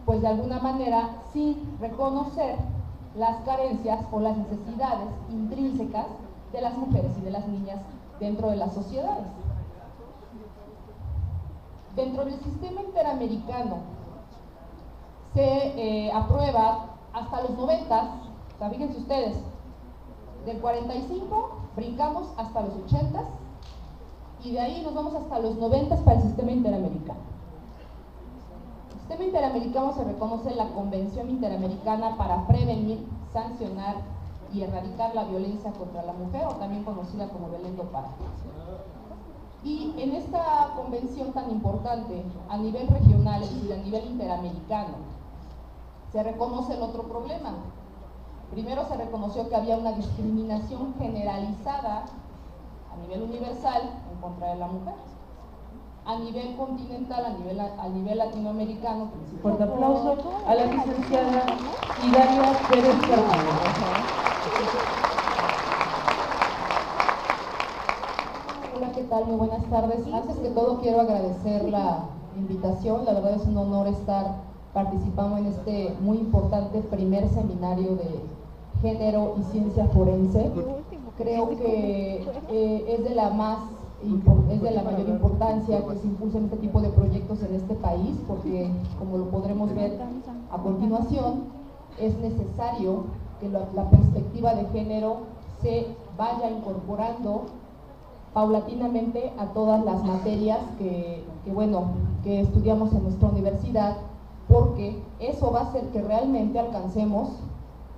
Speaker 2: pues de alguna manera sin reconocer las carencias o las necesidades intrínsecas de las mujeres y de las niñas dentro de las sociedades. Dentro del sistema interamericano se aprueba hasta los 90, o sea, fíjense ustedes, del 45 brincamos hasta los 80 y de ahí nos vamos hasta los 90 para el sistema interamericano. El sistema interamericano se reconoce la Convención Interamericana para prevenir, sancionar y erradicar la violencia contra la mujer, o también conocida como Belén do Pará. Y en esta convención tan importante a nivel regional, es decir, a nivel interamericano, se reconoce el otro problema. Primero se reconoció que había una discriminación generalizada a nivel universal en contra de la mujer. A nivel continental, a nivel latinoamericano,
Speaker 1: fuerte aplauso a la licenciada Idalia Pérez Carmona.
Speaker 2: Hola, ¿qué tal? Muy buenas tardes. Antes que todo quiero agradecer la invitación. La verdad es un honor estar participando en este muy importante primer seminario de género y ciencia forense. Creo que es de la mayor importancia que se impulsen este tipo de proyectos en este país, porque como lo podremos ver a continuación, es necesario que la perspectiva de género se vaya incorporando paulatinamente a todas las materias que estudiamos en nuestra universidad, porque eso va a hacer que realmente alcancemos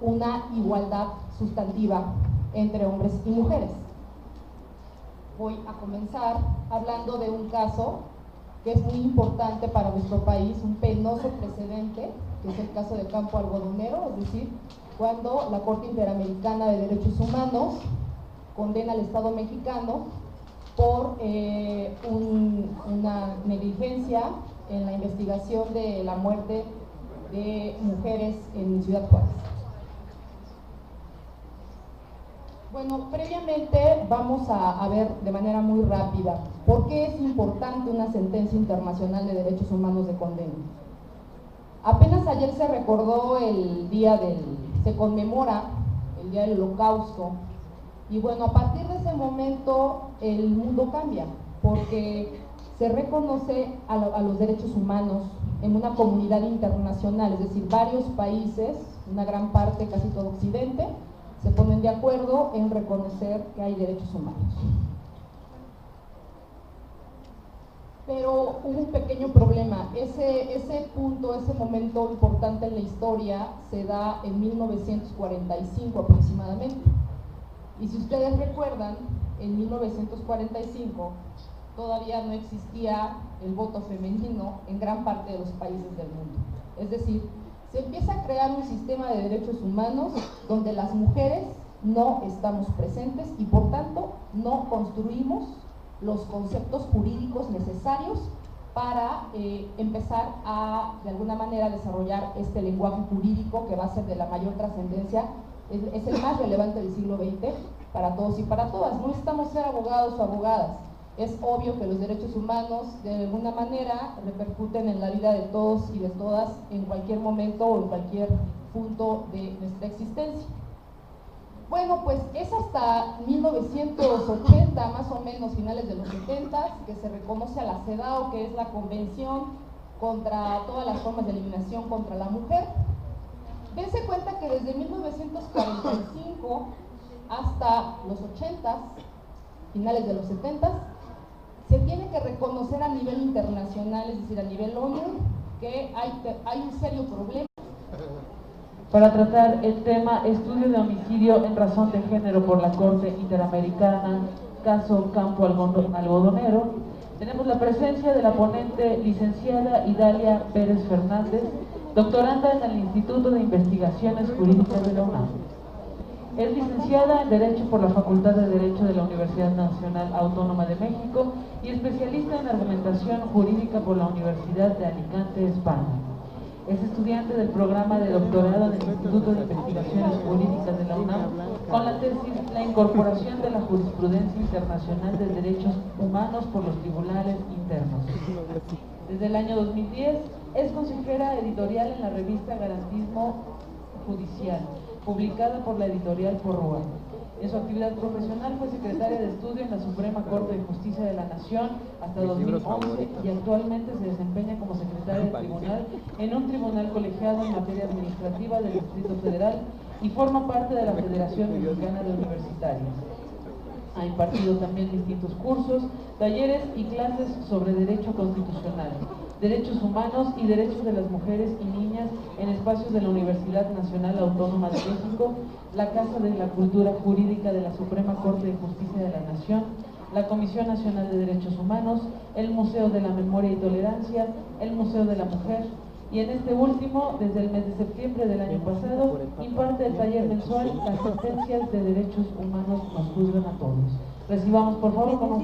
Speaker 2: una igualdad sustantiva entre hombres y mujeres. Voy a comenzar hablando de un caso que es muy importante para nuestro país, un penoso precedente, que es el caso de Campo Algodonero, es decir, cuando la Corte Interamericana de Derechos Humanos condena al Estado mexicano por una negligencia en la investigación de la muerte de mujeres en Ciudad Juárez. Bueno, previamente vamos a ver de manera muy rápida por qué es importante una sentencia internacional de derechos humanos de condena. Apenas ayer se recordó se conmemora el Día del Holocausto, y bueno, a partir de ese momento el mundo cambia, porque se reconoce a los derechos humanos en una comunidad internacional, es decir, varios países, una gran parte, casi todo Occidente, se ponen de acuerdo en reconocer que hay derechos humanos. Pero hubo un pequeño problema. Ese momento importante en la historia se da en 1945 aproximadamente. Y si ustedes recuerdan, en 1945 todavía no existía el voto femenino en gran parte de los países del mundo. Es decir, se empieza a crear un sistema de derechos humanos donde las mujeres no estamos presentes y por tanto no construimos los conceptos jurídicos necesarios para empezar a, de alguna manera, desarrollar este lenguaje jurídico que va a ser de la mayor trascendencia, es el más relevante del siglo XX para todos y para todas. No necesitamos ser abogados o abogadas. Es obvio que los derechos humanos de alguna manera repercuten en la vida de todos y de todas en cualquier momento o en cualquier punto de nuestra existencia. Bueno, pues es hasta 1980, más o menos finales de los 70, que se reconoce a la CEDAW, que es la Convención contra todas las formas de eliminación contra la mujer. Dense cuenta que desde 1945 hasta los 80s, finales de los 70s, se tiene que reconocer a nivel internacional, es decir, a nivel ONU, que hay un serio problema.
Speaker 1: Para tratar el tema estudio de homicidio en razón de género por la Corte Interamericana, caso Campo Algodonero, tenemos la presencia de la ponente licenciada Idalia Pérez Fernández, doctoranda en el Instituto de Investigaciones Jurídicas de la UNAM. Es licenciada en Derecho por la Facultad de Derecho de la Universidad Nacional Autónoma de México y especialista en Argumentación Jurídica por la Universidad de Alicante, España. Es estudiante del programa de doctorado en el Instituto de Investigaciones Jurídicas de la UNAM con la tesis La incorporación de la jurisprudencia internacional de derechos humanos por los tribunales internos. Desde el año 2010 es consejera editorial en la revista Garantismo Judicial, publicada por la editorial Porrúa. En su actividad profesional fue secretaria de estudio en la Suprema Corte de Justicia de la Nación hasta 2011 y actualmente se desempeña como secretaria de tribunal en un tribunal colegiado en materia administrativa del Distrito Federal y forma parte de la Federación Mexicana de Universitarios. Ha impartido también distintos cursos, talleres y clases sobre derecho constitucional, derechos humanos y derechos de las mujeres y niñas en espacios de la Universidad Nacional Autónoma de México, la Casa de la Cultura Jurídica de la Suprema Corte de Justicia de la Nación, la Comisión Nacional de Derechos Humanos, el Museo de la Memoria y Tolerancia, el Museo de la Mujer, y en este último, desde el mes de septiembre del año pasado, imparte el taller mensual Las sentencias de derechos humanos nos juzgan a todos. Recibamos por favor con un